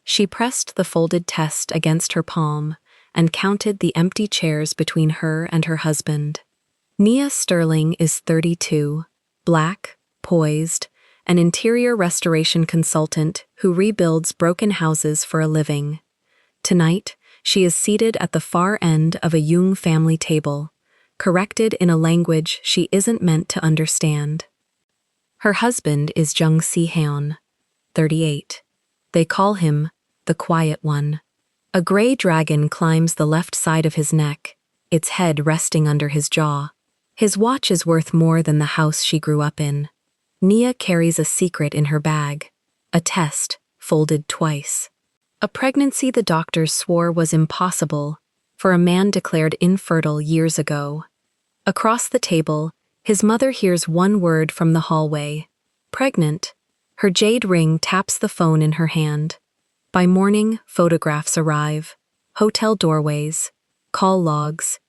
She pressed the folded test against her palm and counted the empty chairs between her and her husband. Nia Sterling is 32, black, poised, an interior restoration consultant who rebuilds broken houses for a living. Tonight, she is seated at the far end of a Jung family table, corrected in a language she isn't meant to understand. Her husband is Jung Si-hyun, 38. They call him the Quiet One. A gray dragon climbs the left side of his neck, its head resting under his jaw. His watch is worth more than the house she grew up in. Nia carries a secret in her bag, a test, folded twice. A pregnancy the doctors swore was impossible, for a man declared infertile years ago. Across the table, his mother hears one word from the hallway. Pregnant. Her jade ring taps the phone in her hand. By morning, photographs arrive. Hotel doorways. Call logs.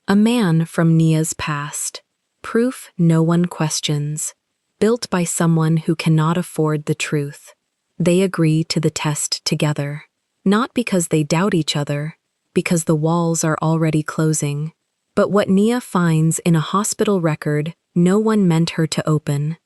A man from Nia's past. Proof no one questions. Built by someone who cannot afford the truth. They agree to the test together. Not because they doubt each other, because the walls are already closing. But what Nia finds in a hospital record no one meant her to open.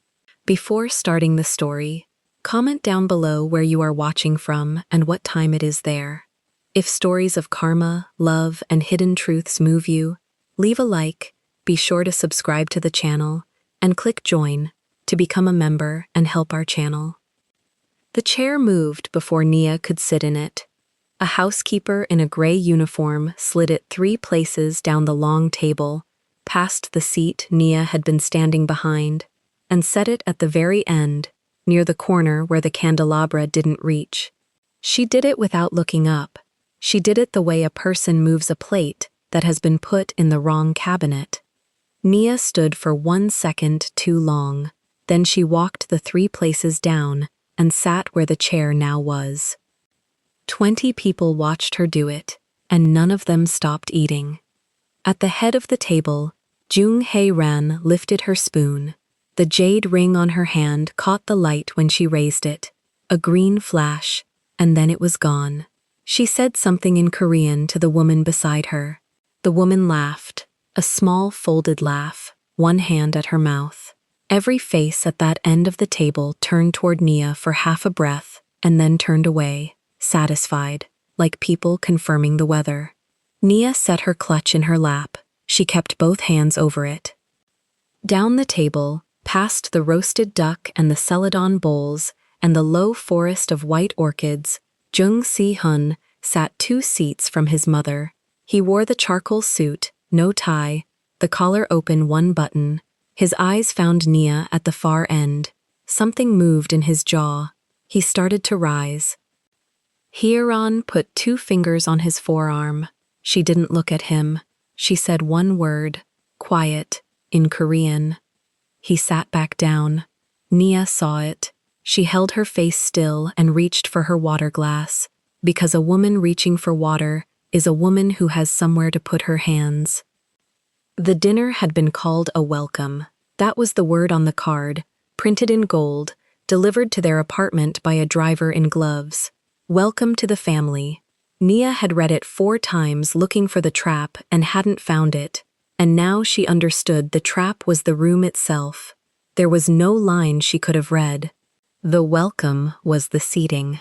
Before starting the story, comment down below where you are watching from and what time it is there. If stories of karma, love, and hidden truths move you, leave a like, be sure to subscribe to the channel, and click join to become a member and help our channel. The chair moved before Nia could sit in it. A housekeeper in a gray uniform slid it 3 places down the long table, past the seat Nia had been standing behind, and set it at the very end, near the corner where the candelabra didn't reach. She did it without looking up. She did it the way a person moves a plate that has been put in the wrong cabinet. Nia stood for 1 second too long. Then she walked the 3 places down and sat where the chair now was. 20 people watched her do it, and none of them stopped eating. At the head of the table, Jung Hae-ran lifted her spoon. The jade ring on her hand caught the light when she raised it. A green flash, and then it was gone. She said something in Korean to the woman beside her. The woman laughed, a small folded laugh, one hand at her mouth. Every face at that end of the table turned toward Nia for half a breath and then turned away, satisfied, like people confirming the weather. Nia set her clutch in her lap. She kept both hands over it. Down the table, past the roasted duck and the celadon bowls and the low forest of white orchids, Jung Si-hyun sat 2 seats from his mother. He wore the charcoal suit, no tie, the collar open 1 button. His eyes found Nia at the far end. Something moved in his jaw. He started to rise. Heir put 2 fingers on his forearm. She didn't look at him. She said 1 word, quiet, in Korean. He sat back down. Nia saw it. She held her face still and reached for her water glass, because a woman reaching for water is a woman who has somewhere to put her hands. The dinner had been called a welcome. That was the word on the card, printed in gold, delivered to their apartment by a driver in gloves. Welcome to the family. Nia had read it 4 times looking for the trap and hadn't found it, and now she understood the trap was the room itself. There was no line she could have read. The welcome was the seating.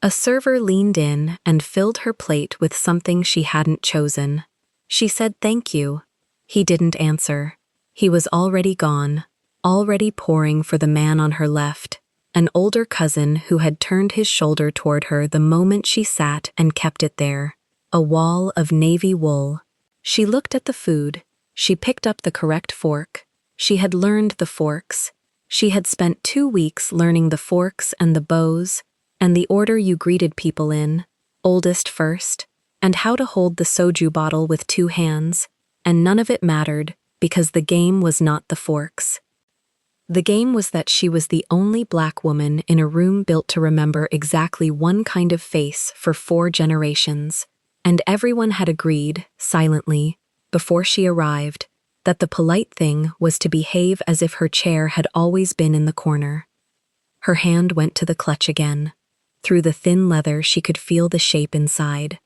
A server leaned in and filled her plate with something she hadn't chosen. She said thank you. He didn't answer. He was already gone, already pouring for the man on her left, an older cousin who had turned his shoulder toward her the moment she sat and kept it there. A wall of navy wool. She looked at the food. She picked up the correct fork. She had learned the forks. She had spent 2 weeks learning the forks and the bows, and the order you greeted people in, oldest first, and how to hold the soju bottle with 2 hands. And none of it mattered, because the game was not the forks. The game was that she was the only black woman in a room built to remember exactly 1 kind of face for 4 generations, and everyone had agreed, silently, before she arrived, that the polite thing was to behave as if her chair had always been in the corner. Her hand went to the clutch again. Through the thin leather, she could feel the shape inside.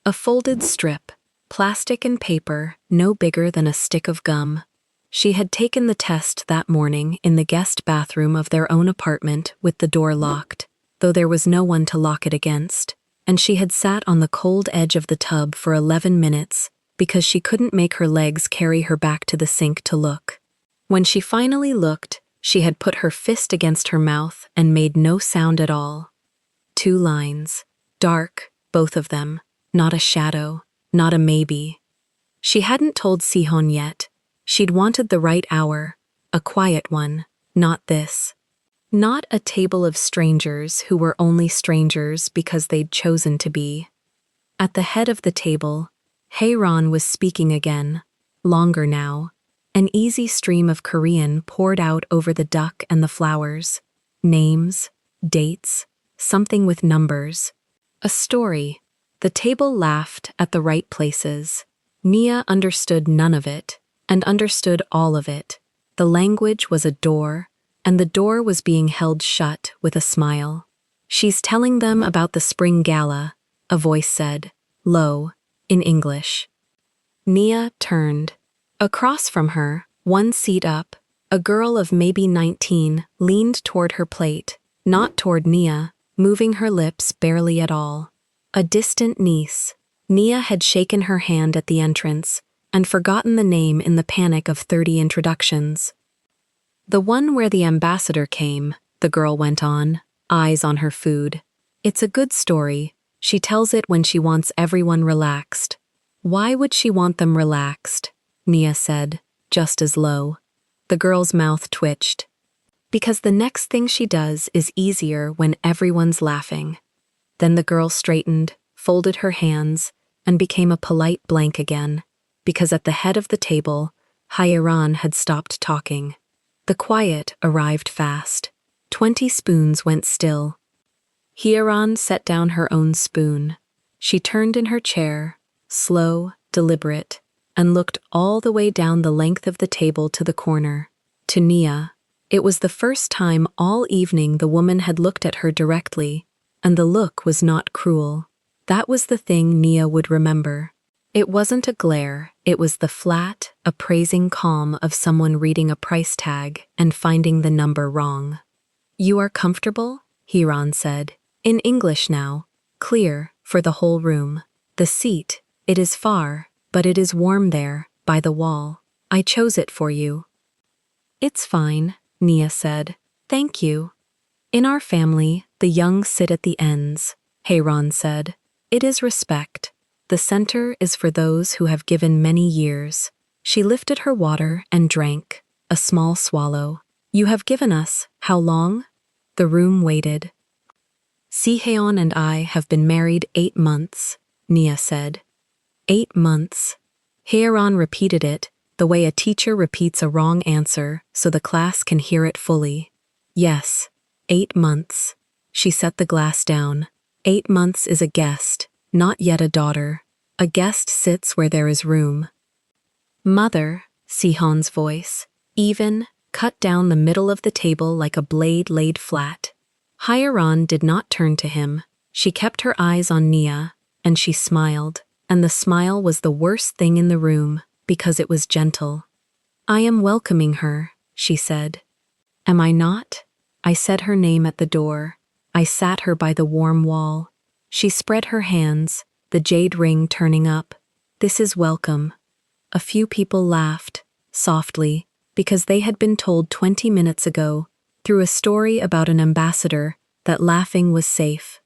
A folded strip, plastic and paper, no bigger than a stick of gum. She had taken the test that morning in the guest bathroom of their own apartment with the door locked, though there was no one to lock it against, and she had sat on the cold edge of the tub for 11 minutes because she couldn't make her legs carry her back to the sink to look. When she finally looked, she had put her fist against her mouth and made no sound at all. 2 lines. Dark, both of them. Not a shadow. Not a maybe. She hadn't told Sihon yet. She'd wanted the right hour. A quiet one. Not this. Not a table of strangers who were only strangers because they'd chosen to be. At the head of the table, Heir was speaking again. Longer now. An easy stream of Korean poured out over the duck and the flowers. Names, dates, something with numbers. A story. The table laughed at the right places. Nia understood none of it, and understood all of it. The language was a door, and the door was being held shut with a smile. She's telling them about the spring gala, a voice said, low, in English. Nia turned. Across from her, 1 seat up, a girl of maybe 19 leaned toward her plate, not toward Nia, moving her lips barely at all. A distant niece. Nia had shaken her hand at the entrance and forgotten the name in the panic of 30 introductions. The one where the ambassador came, the girl went on, eyes on her food. It's a good story. She tells it when she wants everyone relaxed. Why would she want them relaxed? Nia said, just as low. The girl's mouth twitched. Because the next thing she does is easier when everyone's laughing. Then the girl straightened, folded her hands, and became a polite blank again, because at the head of the table, Heir had stopped talking. The quiet arrived fast. 20 spoons went still. Heir set down her own spoon. She turned in her chair, slow, deliberate, and looked all the way down the length of the table to the corner. To Nia, it was the first time all evening the woman had looked at her directly, and the look was not cruel. That was the thing Nia would remember. It wasn't a glare, it was the flat, appraising calm of someone reading a price tag and finding the number wrong. You are comfortable? Heir said. In English now, clear, for the whole room. The seat, it is far, but it is warm there, by the wall. I chose it for you. It's fine, Nia said. Thank you. In our family, the young sit at the ends, Heir said. It is respect. The center is for those who have given many years. She lifted her water and drank, a small swallow. You have given us, how long? The room waited. Sihon and I have been married 8 months, Nia said. 8 months. Heir repeated it, the way a teacher repeats a wrong answer so the class can hear it fully. Yes, 8 months. She set the glass down. 8 months is a guest, not yet a daughter. A guest sits where there is room. Mother, Sihon's voice, even, cut down the middle of the table like a blade laid flat. Heir did not turn to him. She kept her eyes on Nia, and she smiled, and the smile was the worst thing in the room, because it was gentle. I am welcoming her, she said. Am I not? I said her name at the door. I sat her by the warm wall. She spread her hands, the jade ring turning up. This is welcome. A few people laughed, softly, because they had been told 20 minutes ago, through a story about an ambassador, that laughing was safe.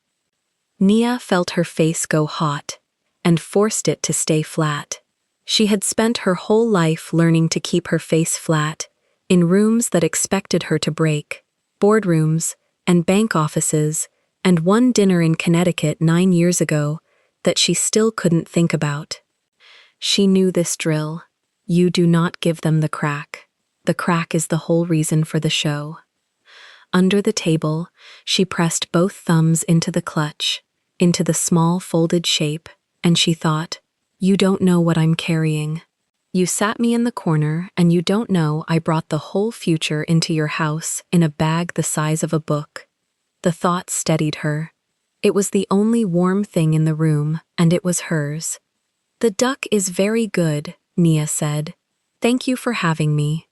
Nia felt her face go hot, and forced it to stay flat. She had spent her whole life learning to keep her face flat, in rooms that expected her to break, boardrooms, and bank offices, and one dinner in Connecticut 9 years ago that she still couldn't think about. She knew this drill. You do not give them the crack. The crack is the whole reason for the show. Under the table, she pressed both thumbs into the clutch, into the small folded shape, and she thought, you don't know what I'm carrying. You sat me in the corner, and you don't know I brought the whole future into your house in a bag the size of a book. The thought steadied her. It was the only warm thing in the room, and it was hers. "The duck is very good," Nia said. "Thank you for having me."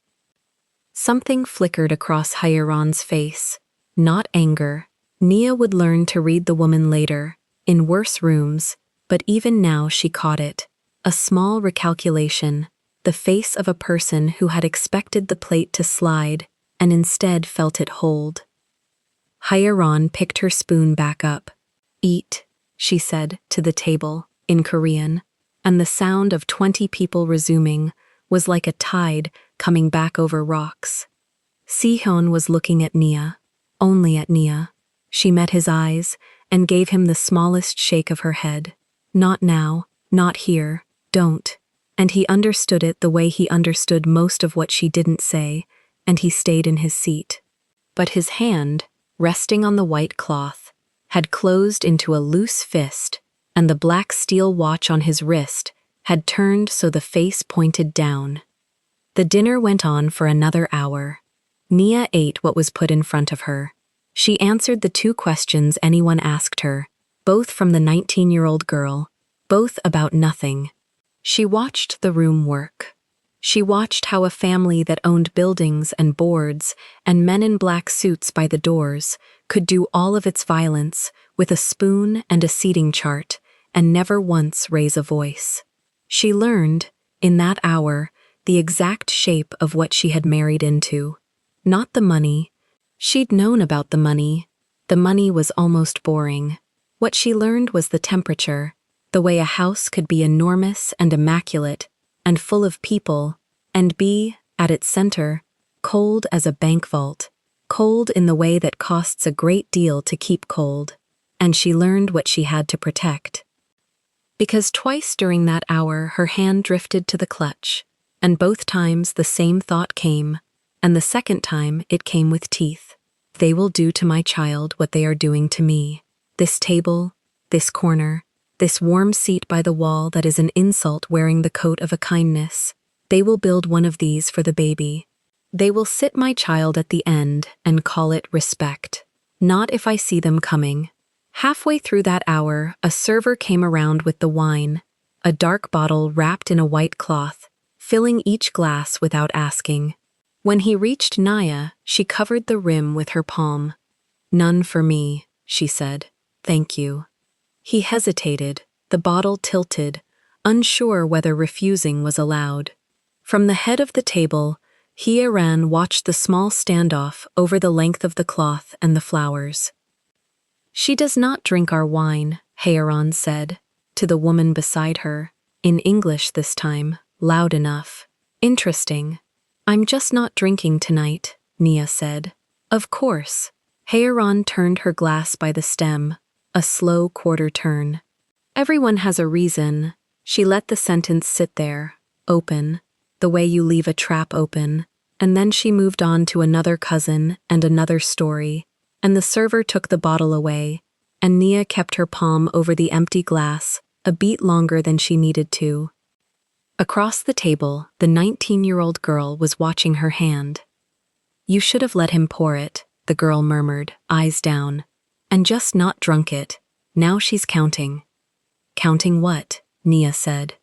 Something flickered across Hieron's face. Not anger. Nia would learn to read the woman later, in worse rooms, but even now she caught it. A small recalculation, the face of a person who had expected the plate to slide and instead felt it hold. Hieron picked her spoon back up. "Eat," she said to the table, in Korean, and the sound of 20 people resuming was like a tide coming back over rocks. Sihyun was looking at Nia, only at Nia. She met his eyes and gave him the smallest shake of her head. "Not now, not here, don't." And he understood it the way he understood most of what she didn't say, and he stayed in his seat. But his hand, resting on the white cloth, had closed into a loose fist, and the black steel watch on his wrist had turned so the face pointed down. The dinner went on for another hour. Nia ate what was put in front of her. She answered the 2 questions anyone asked her, both from the 19-year-old girl, both about nothing. She watched the room work. She watched how a family that owned buildings and boards and men in black suits by the doors could do all of its violence with a spoon and a seating chart and never once raise a voice. She learned, in that hour, the exact shape of what she had married into. Not the money. She'd known about the money. The money was almost boring. What she learned was the temperature, the way a house could be enormous and immaculate and full of people, and be, at its center, cold as a bank vault, cold in the way that costs a great deal to keep cold, and she learned what she had to protect. Because twice during that hour her hand drifted to the clutch, and both times the same thought came, and the second time it came with teeth. "They will do to my child what they are doing to me. This table, this corner, this warm seat by the wall that is an insult wearing the coat of a kindness. They will build one of these for the baby. They will sit my child at the end and call it respect. Not if I see them coming." Halfway through that hour, a server came around with the wine, a dark bottle wrapped in a white cloth, filling each glass without asking. When he reached Nia, she covered the rim with her palm. "None for me," she said. "Thank you." He hesitated, the bottle tilted, unsure whether refusing was allowed. From the head of the table, Heir watched the small standoff over the length of the cloth and the flowers. "She does not drink our wine," Heir said, to the woman beside her, in English this time, loud enough. "Interesting. I'm just not drinking tonight," Nia said. "Of course." Heir turned her glass by the stem, a slow quarter turn. "Everyone has a reason." She let the sentence sit there, open, the way you leave a trap open, and then she moved on to another cousin and another story, and the server took the bottle away, and Nia kept her palm over the empty glass a beat longer than she needed to. Across the table, the 19-year-old girl was watching her hand. "You should have let him pour it," the girl murmured, eyes down. "And just not drunk it. Now she's counting." "Counting what?" Nia said.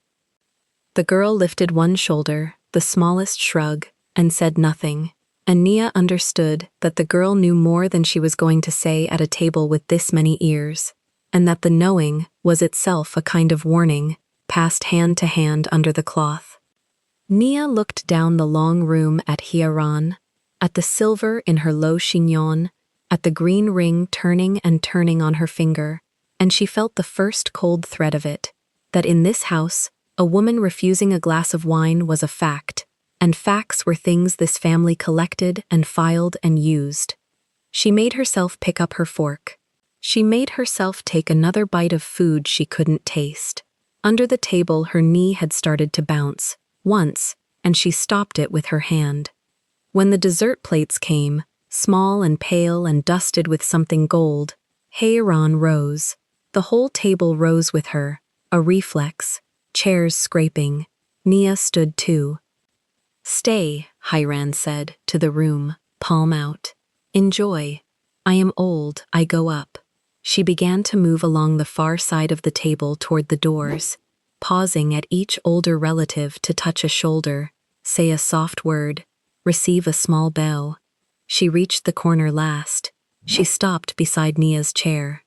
The girl lifted one shoulder, the smallest shrug, and said nothing, and Nia understood that the girl knew more than she was going to say at a table with this many ears, and that the knowing was itself a kind of warning, passed hand to hand under the cloth. Nia looked down the long room at Heir, at the silver in her low chignon, at the green ring turning and turning on her finger, and she felt the first cold thread of it, that in this house, a woman refusing a glass of wine was a fact, and facts were things this family collected and filed and used. She made herself pick up her fork. She made herself take another bite of food she couldn't taste. Under the table, her knee had started to bounce, once, and she stopped it with her hand. When the dessert plates came, small and pale and dusted with something gold, Heir rose. The whole table rose with her, a reflex, chairs scraping. Nia stood too. "Stay," Heir said, to the room, palm out. "Enjoy. I am old, I go up." She began to move along the far side of the table toward the doors, pausing at each older relative to touch a shoulder, say a soft word, receive a small bow. She reached the corner last. She stopped beside Nia's chair.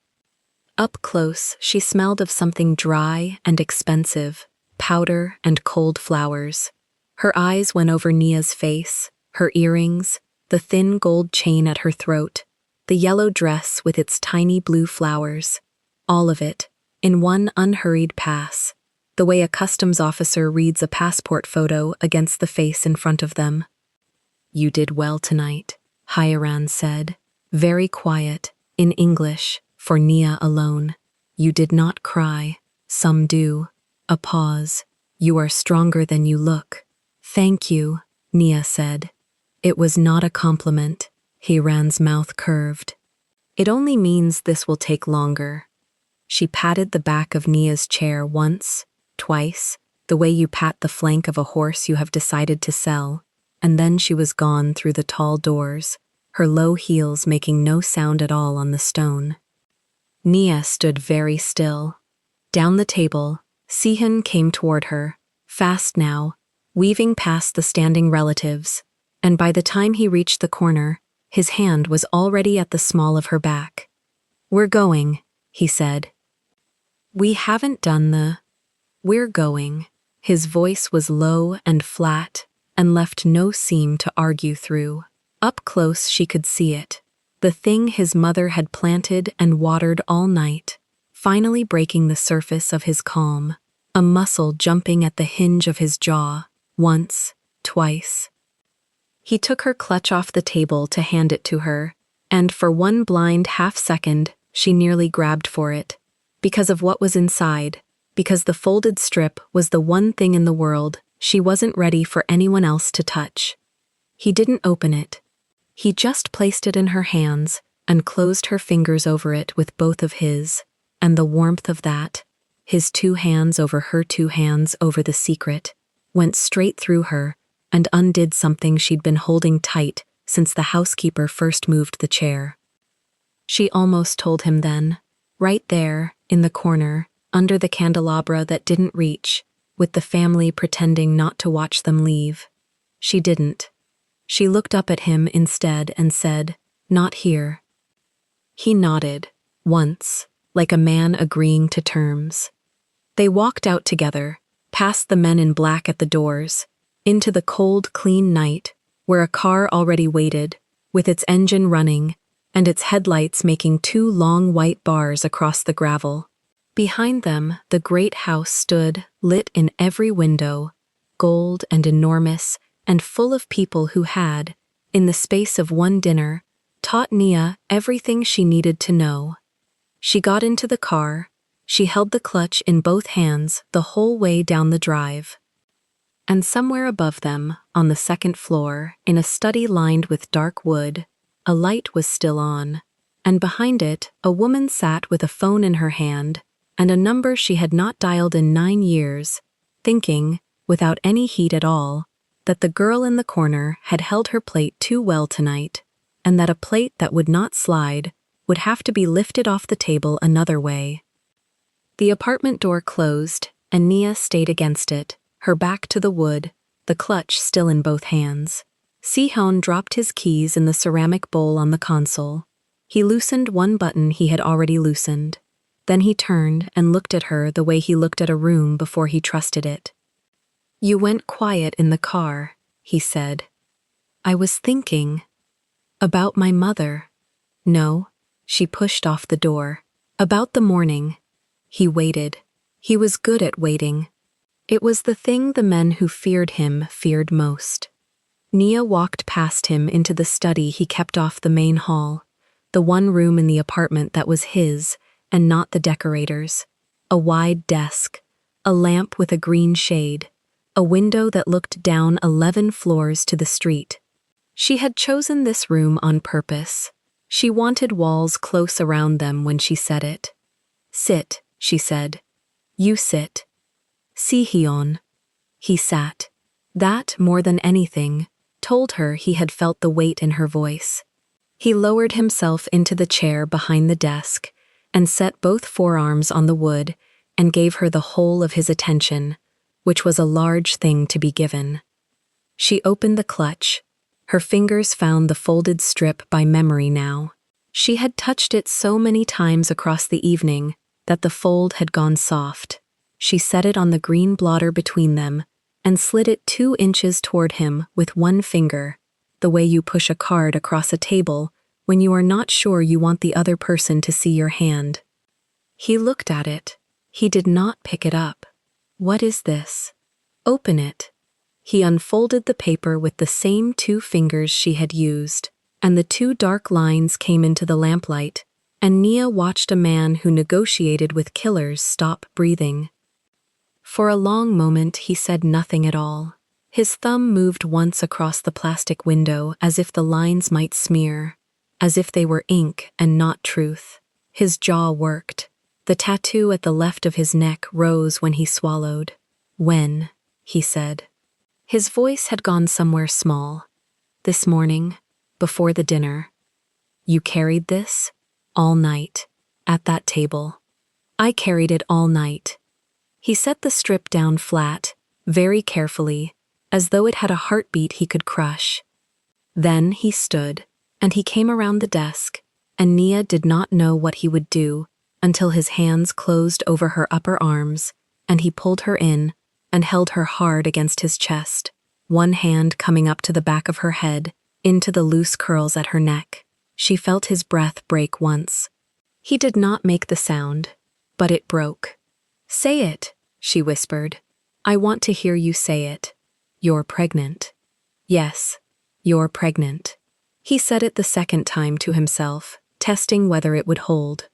Up close, she smelled of something dry and expensive, powder and cold flowers. Her eyes went over Nia's face, her earrings, the thin gold chain at her throat, the yellow dress with its tiny blue flowers. All of it, in one unhurried pass, the way a customs officer reads a passport photo against the face in front of them. "You did well tonight," Heir said, very quiet, in English, for Nia alone. "You did not cry. Some do." A pause. "You are stronger than you look." "Thank you," Nia said. It was not a compliment. Heiran's mouth curved. "It only means this will take longer." She patted the back of Nia's chair once, twice, the way you pat the flank of a horse you have decided to sell, and then she was gone through the tall doors, her low heels making no sound at all on the stone. Nia stood very still. Down the table, Sihun came toward her, fast now, weaving past the standing relatives, and by the time he reached the corner, his hand was already at the small of her back. "We're going," he said. "We haven't done the... We're going." His voice was low and flat, and left no seam to argue through. Up close she could see it, the thing his mother had planted and watered all night, finally breaking the surface of his calm, a muscle jumping at the hinge of his jaw, once, twice. He took her clutch off the table to hand it to her, and for one blind half-second, she nearly grabbed for it, because of what was inside, because the folded strip was the one thing in the world she wasn't ready for anyone else to touch. He didn't open it. He just placed it in her hands and closed her fingers over it with both of his, and the warmth of that, his two hands over her two hands over the secret, went straight through her and undid something she'd been holding tight since the housekeeper first moved the chair. She almost told him then, right there, in the corner, under the candelabra that didn't reach, with the family pretending not to watch them leave. She didn't. She looked up at him instead and said, "Not here." He nodded, once, like a man agreeing to terms. They walked out together, past the men in black at the doors, into the cold, clean night, where a car already waited, with its engine running, and its headlights making two long white bars across the gravel. Behind them, the great house stood, lit in every window, gold and enormous, and full of people who had, in the space of one dinner, taught Nia everything she needed to know. She got into the car. She held the clutch in both hands the whole way down the drive. And somewhere above them, on the second floor, in a study lined with dark wood, a light was still on, and behind it, a woman sat with a phone in her hand and a number she had not dialed in 9 years, thinking, without any heat at all, that the girl in the corner had held her plate too well tonight, and that a plate that would not slide would have to be lifted off the table another way. The apartment door closed, and Nia stayed against it, her back to the wood, the clutch still in both hands. Sihon dropped his keys in the ceramic bowl on the console. He loosened one button he had already loosened. Then he turned and looked at her the way he looked at a room before he trusted it. "You went quiet in the car," he said. "I was thinking about my mother." "No," she pushed off the door. "About the morning." He waited. He was good at waiting. It was the thing the men who feared him feared most. Nia walked past him into the study he kept off the main hall, the one room in the apartment that was his, and not the decorator's. A wide desk, a lamp with a green shade, a window that looked down 11 floors to the street. She had chosen this room on purpose. She wanted walls close around them when she said it. "Sit," she said. "You sit." "Sihyun." He sat. That, more than anything, told her he had felt the weight in her voice. He lowered himself into the chair behind the desk, and set both forearms on the wood and gave her the whole of his attention, which was a large thing to be given. She opened the clutch. Her fingers found the folded strip by memory now. She had touched it so many times across the evening that the fold had gone soft. She set it on the green blotter between them and slid it 2 inches toward him with one finger, the way you push a card across a table when you are not sure you want the other person to see your hand. He looked at it. He did not pick it up. What is this? Open it. He unfolded the paper with the same 2 fingers she had used, and the 2 dark lines came into the lamplight, and Nia watched a man who negotiated with killers stop breathing. For a long moment he said nothing at all. His thumb moved once across the plastic window as if the lines might smear, as if they were ink and not truth. His jaw worked. The tattoo at the left of his neck rose when he swallowed. When, he said. His voice had gone somewhere small. This morning, before the dinner. You carried this? All night. At that table. I carried it all night. He set the strip down flat, very carefully, as though it had a heartbeat he could crush. Then he stood, and he came around the desk, and Nia did not know what he would do until his hands closed over her upper arms, and he pulled her in and held her hard against his chest, one hand coming up to the back of her head, into the loose curls at her neck. She felt his breath break once. He did not make the sound, but it broke. Say it, she whispered. I want to hear you say it. You're pregnant. Yes, you're pregnant. He said it the second time to himself, testing whether it would hold.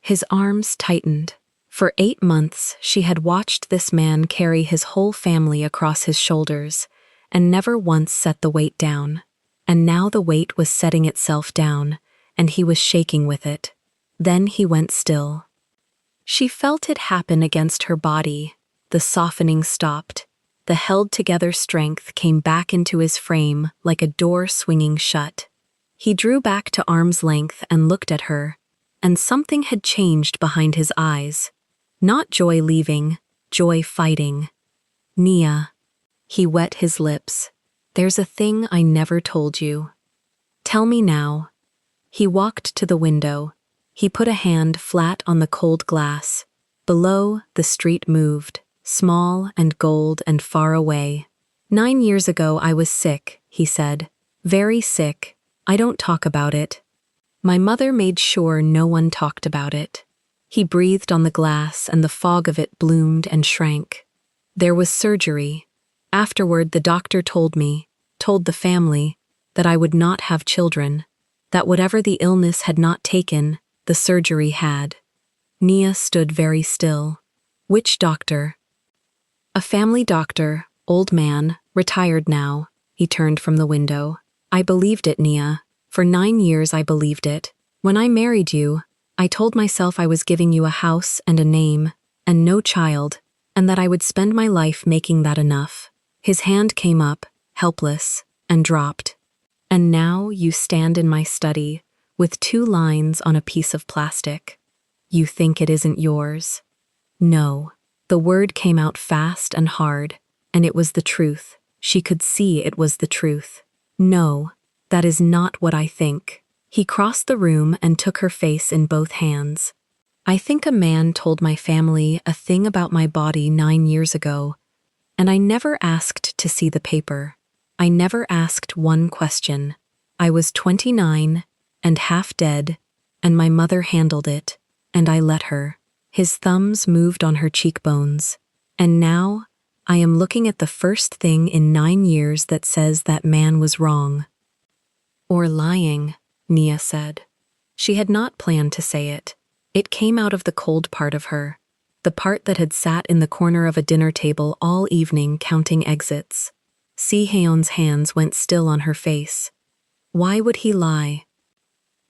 His arms tightened. For 8 months, she had watched this man carry his whole family across his shoulders, and never once set the weight down. And now the weight was setting itself down, and he was shaking with it. Then he went still. She felt it happen against her body. The softening stopped. The held-together strength came back into his frame like a door swinging shut. He drew back to arm's length and looked at her, and something had changed behind his eyes. Not joy leaving, joy fighting. Nia. He wet his lips. There's a thing I never told you. Tell me now. He walked to the window. He put a hand flat on the cold glass. Below, the street moved, small and gold and far away. 9 years ago I was sick, he said. Very sick. I don't talk about it. My mother made sure no one talked about it. He breathed on the glass and the fog of it bloomed and shrank. There was surgery. Afterward, the doctor told the family, that I would not have children, that whatever the illness had not taken, the surgery had. Nia stood very still. Which doctor? A family doctor, old man, retired now. He turned from the window. I believed it, Nia. For 9 years I believed it. When I married you, I told myself I was giving you a house and a name, and no child, and that I would spend my life making that enough. His hand came up, helpless, and dropped. And now you stand in my study, with 2 lines on a piece of plastic. You think it isn't yours? No. The word came out fast and hard, and it was the truth. She could see it was the truth. No, that is not what I think. He crossed the room and took her face in both hands. I think a man told my family a thing about my body 9 years ago, and I never asked to see the paper. I never asked one question. I was 29 and half dead, and my mother handled it, and I let her. His thumbs moved on her cheekbones. And now, I am looking at the first thing in 9 years that says that man was wrong. Or lying, Nia said. She had not planned to say it. It came out of the cold part of her, the part that had sat in the corner of a dinner table all evening counting exits. Si-Hyun's hands went still on her face. Why would he lie?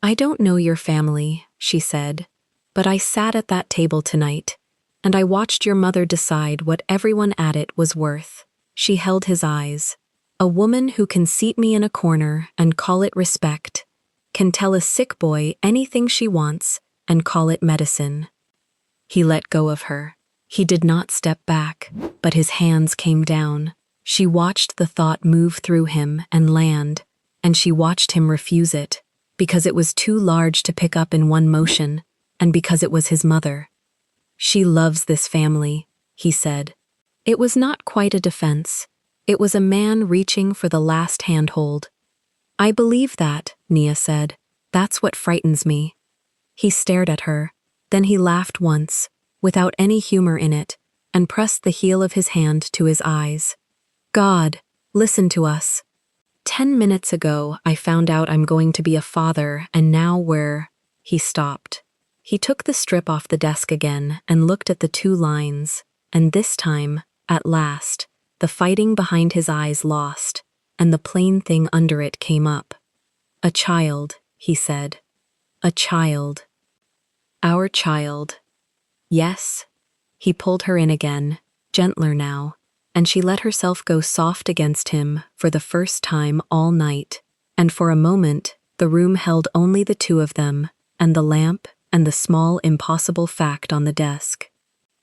I don't know your family, she said, but I sat at that table tonight, and I watched your mother decide what everyone at it was worth. She held his eyes. A woman who can seat me in a corner and call it respect, can tell a sick boy anything she wants and call it medicine. He let go of her. He did not step back, but his hands came down. She watched the thought move through him and land, and she watched him refuse it, because it was too large to pick up in one motion, and because it was his mother. "She loves this family," he said. It was not quite a defense. It was a man reaching for the last handhold. "I believe that," Nia said. "That's what frightens me." He stared at her. Then he laughed once, without any humor in it, and pressed the heel of his hand to his eyes. "God, listen to us. 10 minutes ago, I found out I'm going to be a father, and now we're—" He stopped. He took the strip off the desk again and looked at the 2 lines, and this time, at last, the fighting behind his eyes lost, and the plain thing under it came up. "A child," he said. "A child. Our child." "Yes." He pulled her in again, gentler now, and she let herself go soft against him for the first time all night, and for a moment the room held only the 2 of them, and the lamp and the small impossible fact on the desk.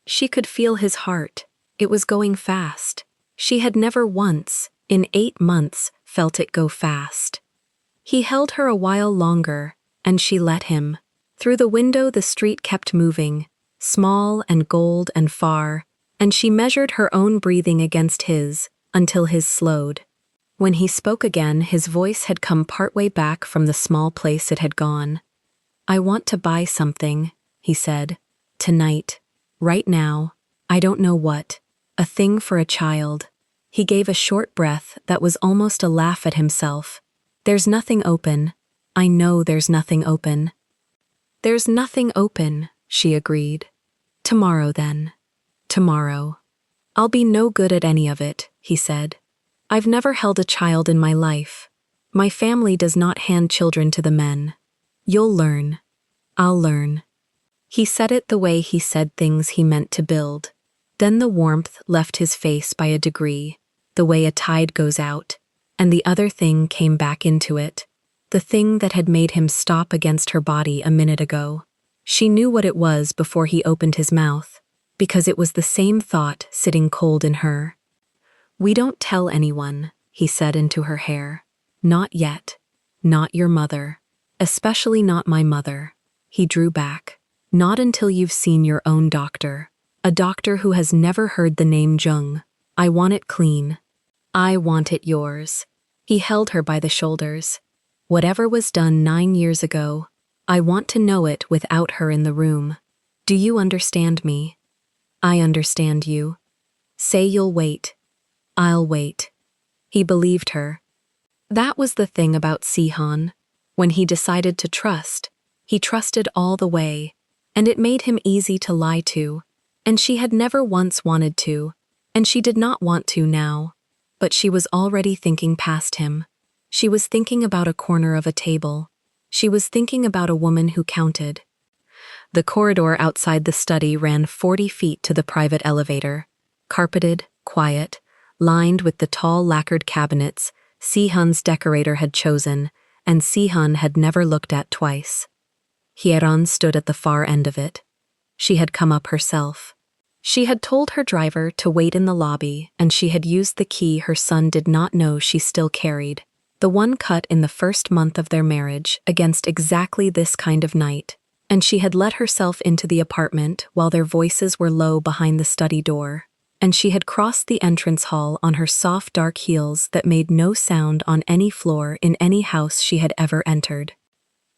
She could feel his heart. It was going fast. She had never once, in 8 months, felt it go fast. He held her a while longer, and she let him. Through the window the street kept moving, small and gold and far, and she measured her own breathing against his, until his slowed. When he spoke again, his voice had come partway back from the small place it had gone. "I want to buy something," he said. "Tonight. Right now. I don't know what. A thing for a child." He gave a short breath that was almost a laugh at himself. "There's nothing open. I know there's nothing open." "There's nothing open," she agreed. "Tomorrow, then. Tomorrow." "I'll be no good at any of it," he said. "I've never held a child in my life. My family does not hand children to the men. You'll learn. I'll learn." He said it the way he said things he meant to build. Then the warmth left his face by a degree, the way a tide goes out, and the other thing came back into it. The thing that had made him stop against her body a minute ago. She knew what it was before he opened his mouth, because it was the same thought sitting cold in her. "We don't tell anyone," he said into her hair. "Not yet. Not your mother. Especially not my mother." He drew back. "Not until you've seen your own doctor. A doctor who has never heard the name Jung. I want it clean. I want it yours." He held her by the shoulders. "Whatever was done 9 years ago, I want to know it without her in the room. Do you understand me? I understand you. Say you'll wait. I'll wait." He believed her. That was the thing about Sihan. When he decided to trust, he trusted all the way, and it made him easy to lie to, and she had never once wanted to, and she did not want to now, but she was already thinking past him. She was thinking about a corner of a table. She was thinking about a woman who counted. The corridor outside the study ran 40 feet to the private elevator, carpeted, quiet, lined with the tall lacquered cabinets Sihan's decorator had chosen, and Sihan had never looked at twice. Hieron stood at the far end of it. She had come up herself. She had told her driver to wait in the lobby, and she had used the key her son did not know she still carried, the one cut in the first month of their marriage, against exactly this kind of night, and she had let herself into the apartment while their voices were low behind the study door, and she had crossed the entrance hall on her soft dark heels that made no sound on any floor in any house she had ever entered.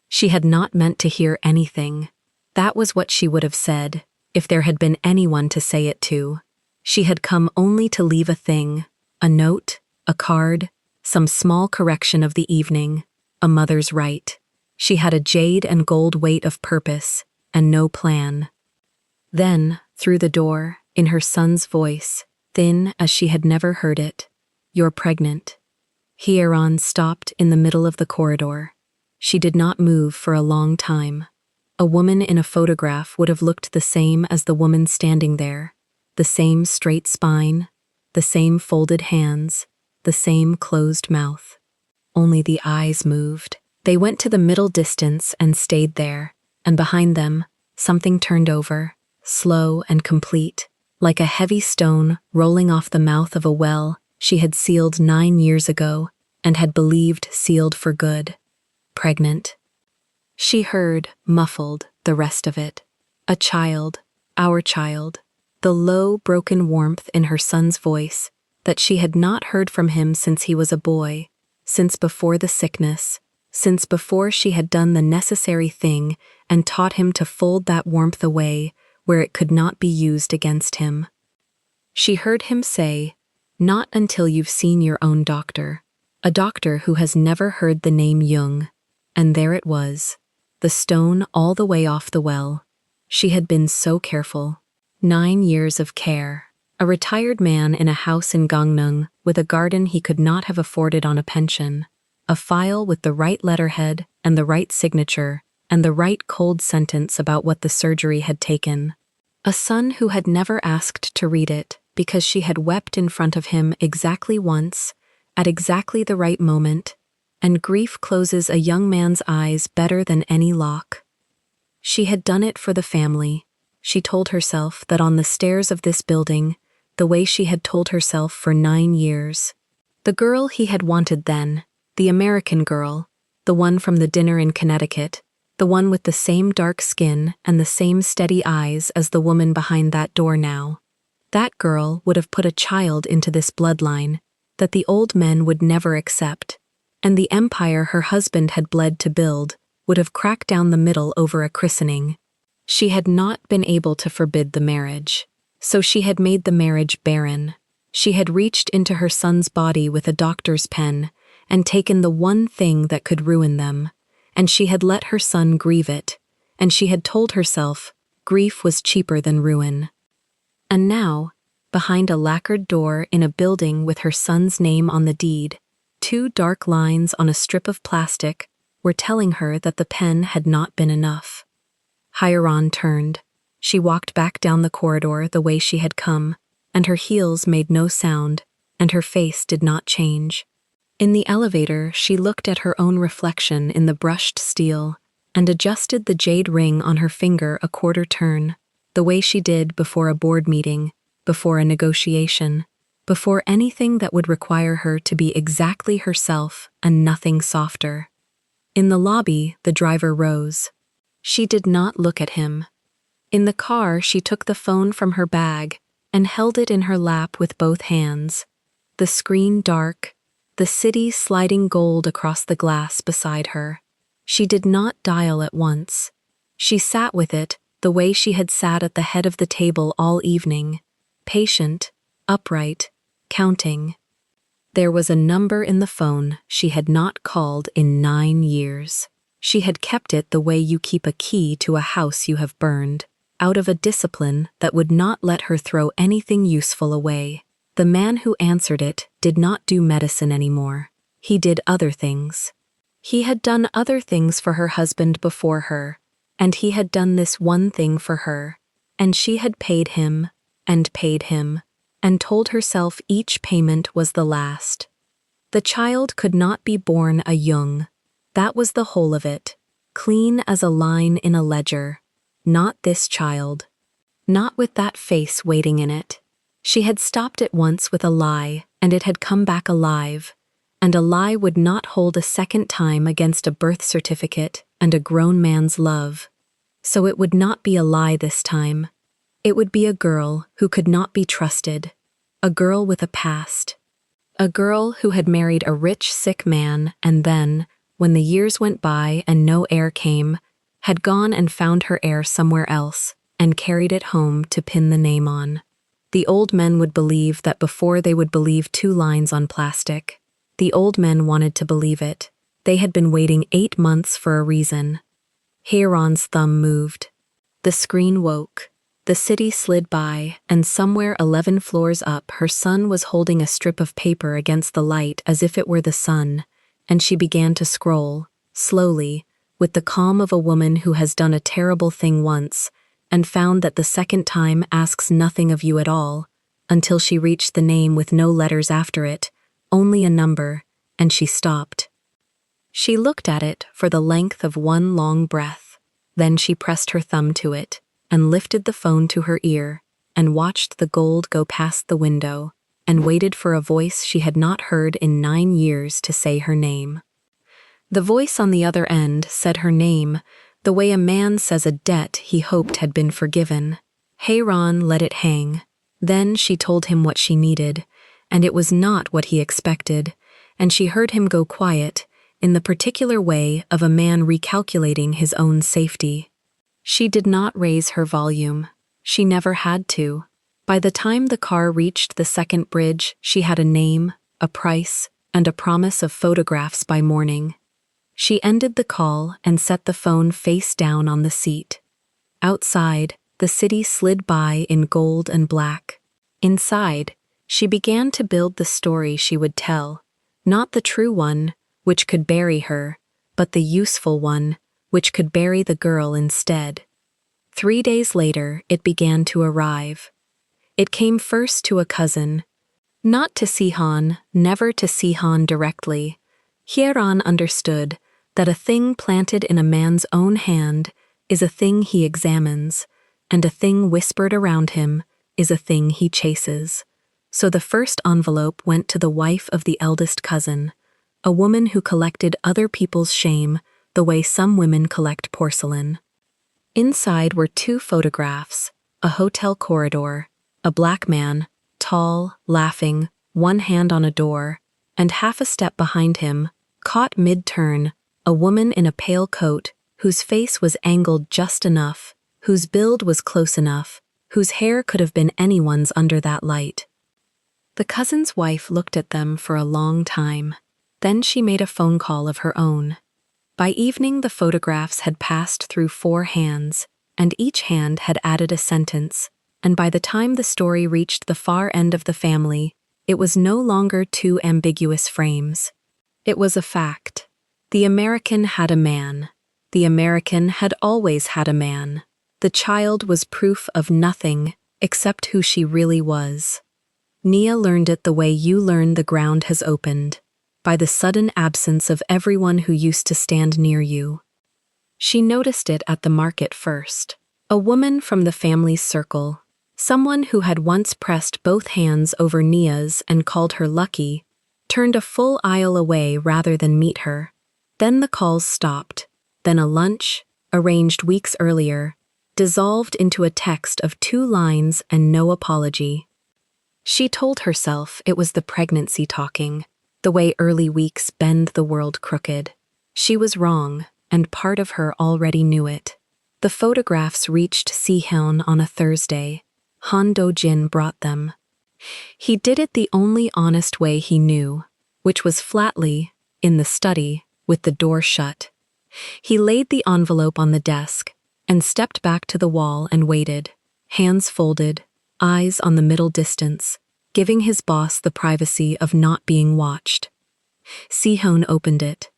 She had not meant to hear anything. That was what she would have said, if there had been anyone to say it to. She had come only to leave a thing, a note, a card, some small correction of the evening, a mother's right. She had a jade and gold weight of purpose, and no plan. Then, through the door, in her son's voice, thin as she had never heard it, "You're pregnant." Hieron stopped in the middle of the corridor. She did not move for a long time. A woman in a photograph would have looked the same as the woman standing there, the same straight spine, the same folded hands, the same closed mouth. Only the eyes moved. They went to the middle distance and stayed there, and behind them, something turned over, slow and complete, like a heavy stone rolling off the mouth of a well she had sealed 9 years ago and had believed sealed for good. Pregnant. She heard, muffled, the rest of it. A child, our child, the low, broken warmth in her son's voice that she had not heard from him since he was a boy, since before the sickness, since before she had done the necessary thing and taught him to fold that warmth away where it could not be used against him. She heard him say, "Not until you've seen your own doctor," a doctor who has never heard the name Jung, and there it was, the stone all the way off the well. She had been so careful. 9 years of care. A retired man in a house in Gangneung with a garden he could not have afforded on a pension. A file with the right letterhead and the right signature and the right cold sentence about what the surgery had taken. A son who had never asked to read it because she had wept in front of him exactly once, at exactly the right moment, and grief closes a young man's eyes better than any lock. She had done it for the family. She told herself that on the stairs of this building, the way she had told herself for 9 years. The girl he had wanted then, the American girl, the one from the dinner in Connecticut, the one with the same dark skin and the same steady eyes as the woman behind that door now. That girl would have put a child into this bloodline that the old men would never accept, and the empire her husband had bled to build would have cracked down the middle over a christening. She had not been able to forbid the marriage, so she had made the marriage barren. She had reached into her son's body with a doctor's pen and taken the one thing that could ruin them, and she had let her son grieve it, and she had told herself grief was cheaper than ruin. And now, behind a lacquered door in a building with her son's name on the deed, 2 dark lines on a strip of plastic were telling her that the pen had not been enough. Heir turned. She walked back down the corridor the way she had come, and her heels made no sound, and her face did not change. In the elevator, she looked at her own reflection in the brushed steel and adjusted the jade ring on her finger a quarter turn, the way she did before a board meeting, before a negotiation, before anything that would require her to be exactly herself and nothing softer. In the lobby, the driver rose. She did not look at him. In the car, she took the phone from her bag and held it in her lap with both hands. The screen dark, the city sliding gold across the glass beside her. She did not dial at once. She sat with it the way she had sat at the head of the table all evening, patient, upright, counting. There was a number in the phone she had not called in 9 years. She had kept it the way you keep a key to a house you have burned, out of a discipline that would not let her throw anything useful away. The man who answered it did not do medicine anymore. He did other things. He had done other things for her husband before her, and he had done this one thing for her, and she had paid him, and told herself each payment was the last. The child could not be born a Jung. That was the whole of it, clean as a line in a ledger. Not this child. Not with that face waiting in it. She had stopped it once with a lie, and it had come back alive, and a lie would not hold a second time against a birth certificate and a grown man's love. So it would not be a lie this time. It would be a girl who could not be trusted, a girl with a past, a girl who had married a rich, sick man and then, when the years went by and no heir came, had gone and found her heir somewhere else and carried it home to pin the name on. The old men would believe that before they would believe 2 lines on plastic. The old men wanted to believe it. They had been waiting 8 months for a reason. Heir's thumb moved. The screen woke. The city slid by, and somewhere 11 floors up her son was holding a strip of paper against the light as if it were the sun, and she began to scroll, slowly, with the calm of a woman who has done a terrible thing once, and found that the second time asks nothing of you at all, until she reached the name with no letters after it, only a number, and she stopped. She looked at it for the length of one long breath. Then she pressed her thumb to it and lifted the phone to her ear and watched the gold go past the window and waited for a voice she had not heard in 9 years to say her name. The voice on the other end said her name the way a man says a debt he hoped had been forgiven. Heir let it hang. Then she told him what she needed, and it was not what he expected, and she heard him go quiet, in the particular way of a man recalculating his own safety. She did not raise her volume. She never had to. By the time the car reached the second bridge, she had a name, a price, and a promise of photographs by morning. She ended the call and set the phone face down on the seat. Outside, the city slid by in gold and black. Inside, she began to build the story she would tell, not the true one, which could bury her, but the useful one, which could bury the girl instead. 3 days later, it began to arrive. It came first to a cousin. Not to Sihon, never to Sihon directly. Heir understood that a thing planted in a man's own hand is a thing he examines, and a thing whispered around him is a thing he chases. So the first envelope went to the wife of the eldest cousin, a woman who collected other people's shame the way some women collect porcelain. Inside were 2 photographs, a hotel corridor, a black man, tall, laughing, one hand on a door, and half a step behind him, caught mid-turn, a woman in a pale coat whose face was angled just enough, whose build was close enough, whose hair could have been anyone's under that light. The cousin's wife looked at them for a long time. Then she made a phone call of her own. By evening, the photographs had passed through 4 hands, and each hand had added a sentence, and by the time the story reached the far end of the family, it was no longer 2 ambiguous frames. It was a fact. The American had a man. The American had always had a man. The child was proof of nothing except who she really was. Nia learned it the way you learn the ground has opened, by the sudden absence of everyone who used to stand near you. She noticed it at the market first. A woman from the family's circle, someone who had once pressed both hands over Nia's and called her lucky, turned a full aisle away rather than meet her. Then the calls stopped. Then a lunch, arranged weeks earlier, dissolved into a text of 2 lines and no apology. She told herself it was the pregnancy talking, the way early weeks bend the world crooked. She was wrong, and part of her already knew it. The photographs reached Sihon on a Thursday. Han Do-jin brought them. He did it the only honest way he knew, which was flatly, in the study, with the door shut. He laid the envelope on the desk and stepped back to the wall and waited, hands folded, eyes on the middle distance, giving his boss the privacy of not being watched. Sihon opened it.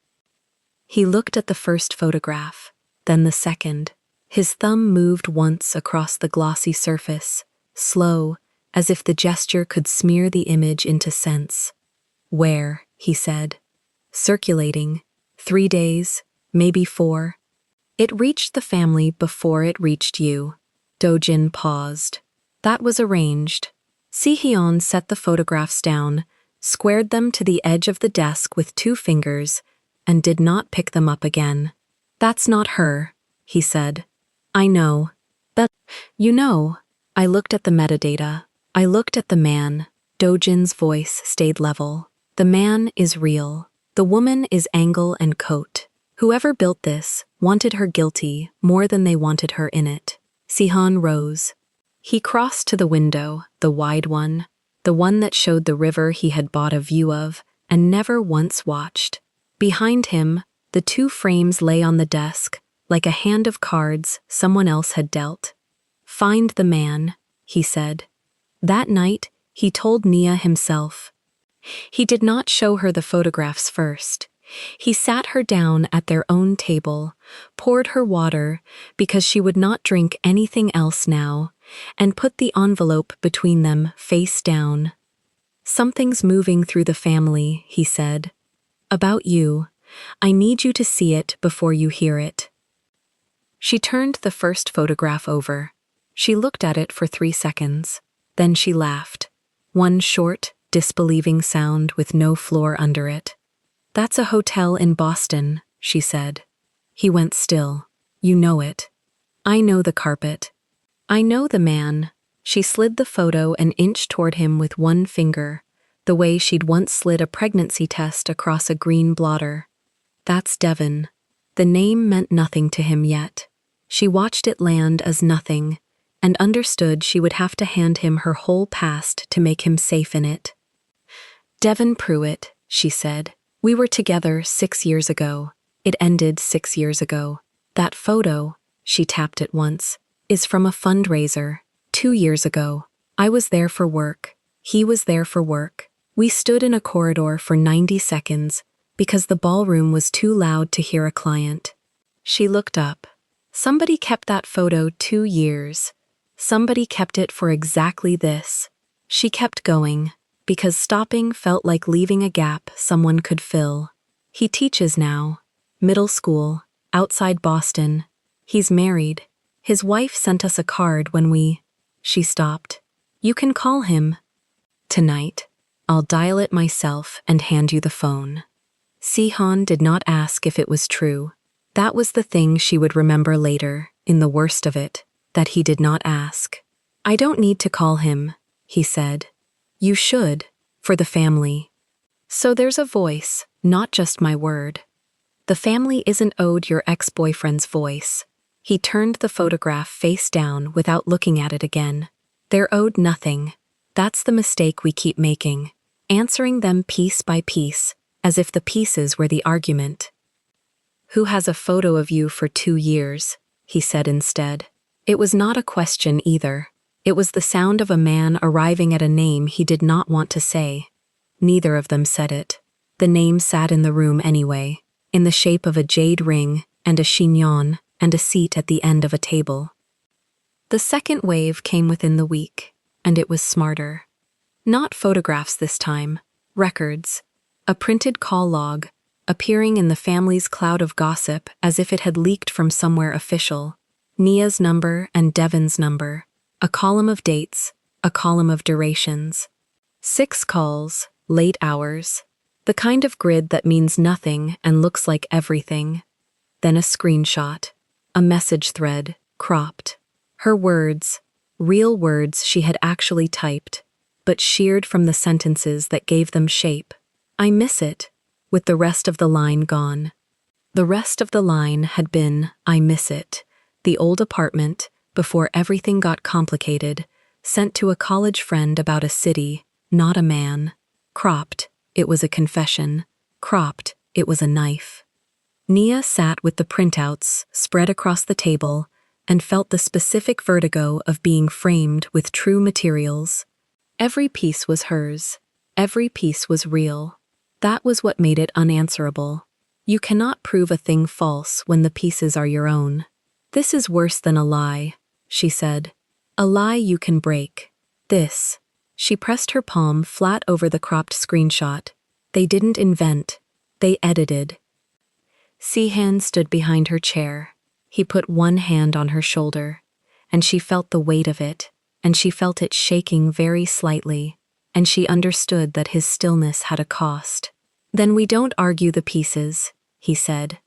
He looked at the first photograph, then the second. His thumb moved once across the glossy surface, slow, as if the gesture could smear the image into sense. "Where?" he said. "Circulating. 3 days, maybe 4. It reached the family before it reached you." Do-jin paused. "That was arranged." Sihyeon set the photographs down, squared them to the edge of the desk with 2 fingers, and did not pick them up again. "That's not her," he said. "I know. But, you know, I looked at the metadata. I looked at the man." Do-jin's voice stayed level. "The man is real. The woman is angle and coat. Whoever built this wanted her guilty more than they wanted her in it." Sihon rose. He crossed to the window, the wide one, the one that showed the river he had bought a view of and never once watched. Behind him, the 2 frames lay on the desk, like a hand of cards someone else had dealt. "Find the man," he said. That night, he told Nia himself. He did not show her the photographs first. He sat her down at their own table, poured her water because she would not drink anything else now, and put the envelope between them face down. "Something's moving through the family," he said. "About you. I need you to see it before you hear it." She turned the first photograph over. She looked at it for 3 seconds. Then she laughed. One short, disbelieving sound with no floor under it. "That's a hotel in Boston," she said. He went still. "You know it." "I know the carpet. I know the man." She slid the photo an inch toward him with one finger, the way she'd once slid a pregnancy test across a green blotter. "That's Devon." The name meant nothing to him yet. She watched it land as nothing, and understood she would have to hand him her whole past to make him safe in it. "Devon Pruitt," she said. "We were together 6 years ago. It ended 6 years ago. That photo," she tapped it once, "is from a fundraiser, 2 years ago. I was there for work. He was there for work. We stood in a corridor for 90 seconds because the ballroom was too loud to hear a client." She looked up. Somebody kept that photo 2 years. Somebody kept it for exactly this. She kept going, because stopping felt like leaving a gap someone could fill. "He teaches now. Middle school, outside Boston. He's married. His wife sent us a card when we—" She stopped. "You can call him." "Tonight. I'll dial it myself and hand you the phone." Sihan did not ask if it was true. That was the thing she would remember later, in the worst of it, that he did not ask. "I don't need to call him," he said. "You should, for the family." So there's a voice, not just my word. The family isn't owed your ex-boyfriend's voice. He turned the photograph face down without looking at it again. They're owed nothing. That's the mistake we keep making, answering them piece by piece, as if the pieces were the argument. "Who has a photo of you for 2 years?" he said instead. It was not a question either. It was the sound of a man arriving at a name he did not want to say. Neither of them said it. The name sat in the room anyway, in the shape of a jade ring and a chignon and a seat at the end of a table. The second wave came within the week, and it was smarter. Not photographs this time, records. A printed call log, appearing in the family's cloud of gossip as if it had leaked from somewhere official. Nia's number and Devon's number. A column of dates, a column of durations. 6 calls, late hours. The kind of grid that means nothing and looks like everything. Then a screenshot. A message thread, cropped. Her words, real words she had actually typed, but sheared from the sentences that gave them shape. "I miss it," with the rest of the line gone. The rest of the line had been, "I miss it," the old apartment, before everything got complicated, sent to a college friend about a city, not a man. Cropped, it was a confession. Cropped, it was a knife. Nia sat with the printouts spread across the table and felt the specific vertigo of being framed with true materials. Every piece was hers. Every piece was real. That was what made it unanswerable. You cannot prove a thing false when the pieces are your own. "This is worse than a lie," she said. "A lie you can break. This." She pressed her palm flat over the cropped screenshot. "They didn't invent. They edited." Sihan stood behind her chair. He put one hand on her shoulder, and she felt the weight of it, and she felt it shaking very slightly, and she understood that his stillness had a cost. "Then we don't argue the pieces," he said.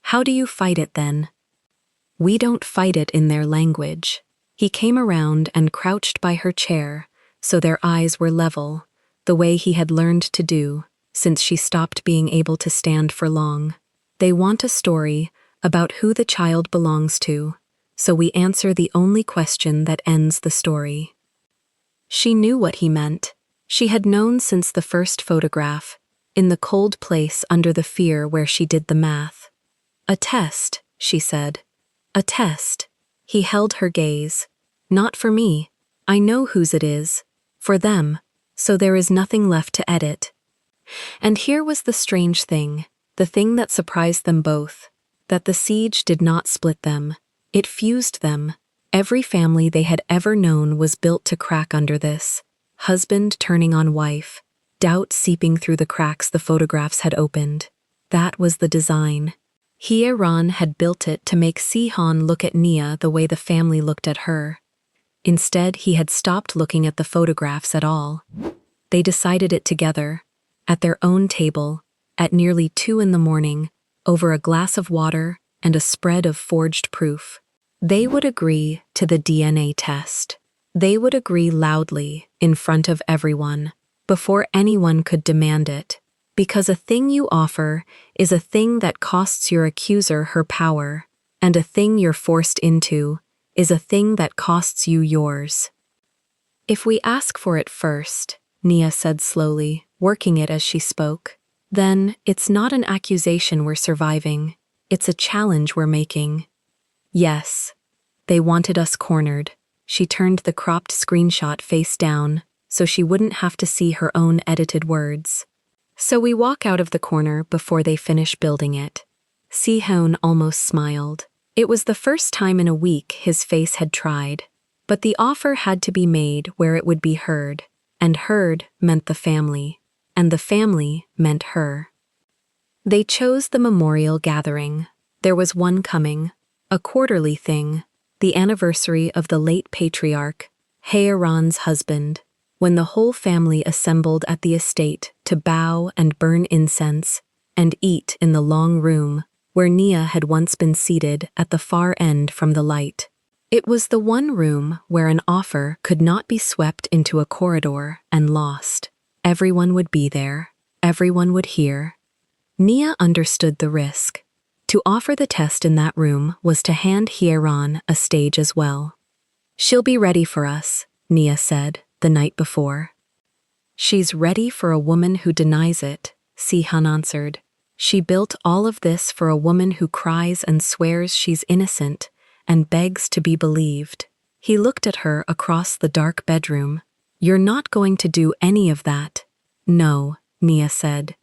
"How do you fight it then?" "We don't fight it in their language." He came around and crouched by her chair, so their eyes were level, the way he had learned to do, since she stopped being able to stand for long. "They want a story about who the child belongs to, so we answer the only question that ends the story." She knew what he meant. She had known since the first photograph, in the cold place under the fear where she did the math. "A test," she said. "A test." He held her gaze. "Not for me. I know whose it is. For them. So there is nothing left to edit." And here was the strange thing, the thing that surprised them both, that the siege did not split them. It fused them. Every family they had ever known was built to crack under this. Husband turning on wife, doubt seeping through the cracks the photographs had opened. That was the design. Heir had built it to make Sihon look at Nia the way the family looked at her. Instead, he had stopped looking at the photographs at all. They decided it together, at their own table, at nearly 2 a.m, over a glass of water and a spread of forged proof. They would agree to the DNA test. They would agree loudly, in front of everyone, before anyone could demand it, because a thing you offer is a thing that costs your accuser her power, and a thing you're forced into is a thing that costs you yours. If we ask for it first, Nia said slowly, working it as she spoke, then it's not an accusation we're surviving, it's a challenge we're making. Yes, they wanted us cornered. She turned the cropped screenshot face down so she wouldn't have to see her own edited words. So we walk out of the corner before they finish building it. Sihon almost smiled. It was the first time in a week his face had tried, but the offer had to be made where it would be heard, and heard meant the family, and the family meant her. They chose the memorial gathering. There was one coming, a quarterly thing, the anniversary of the late patriarch, Heir's husband, when the whole family assembled at the estate to bow and burn incense and eat in the long room where Nia had once been seated at the far end from the light. It was the one room where an offer could not be swept into a corridor and lost. Everyone would be there. Everyone would hear. Nia understood the risk. To offer the test in that room was to hand Heir a stage as well. She'll be ready for us, Nia said the night before. She's ready for a woman who denies it, Sihon answered. She built all of this for a woman who cries and swears she's innocent and begs to be believed. He looked at her across the dark bedroom. You're not going to do any of that. No, Nia said.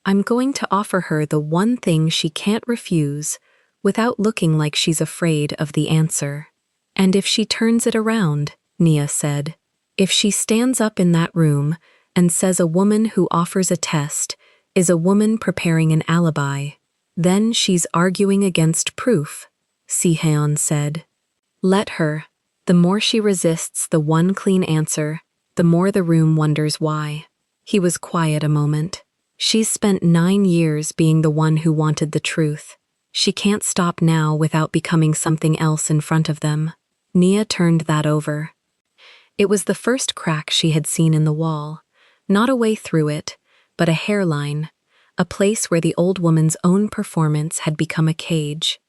I'm going to offer her the one thing she can't refuse without looking like she's afraid of the answer. And if she turns it around, Nia said, if she stands up in that room and says a woman who offers a test is a woman preparing an alibi, then she's arguing against proof, Sihon said. Let her. The more she resists the one clean answer, the more the room wonders why. He was quiet a moment. She's spent 9 years being the one who wanted the truth. She can't stop now without becoming something else in front of them. Nia turned that over. It was the first crack she had seen in the wall, not a way through it, but a hairline, a place where the old woman's own performance had become a cage.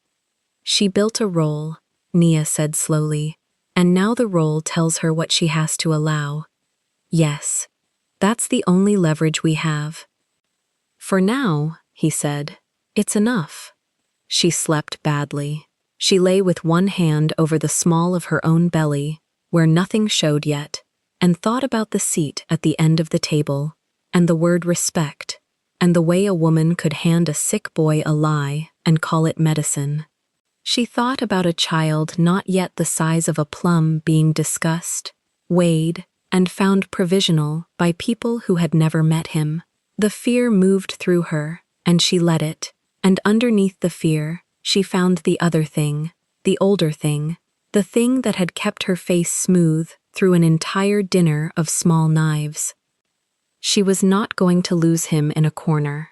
She built a role, Nia said slowly, and now the role tells her what she has to allow. Yes, that's the only leverage we have. For now, he said, it's enough. She slept badly. She lay with one hand over the small of her own belly, where nothing showed yet, and thought about the seat at the end of the table, and the word respect, and the way a woman could hand a sick boy a lie and call it medicine. She thought about a child not yet the size of a plum being discussed, weighed, and found provisional by people who had never met him. The fear moved through her, and she let it, and underneath the fear, she found the other thing, the older thing, the thing that had kept her face smooth through an entire dinner of small knives. She was not going to lose him in a corner.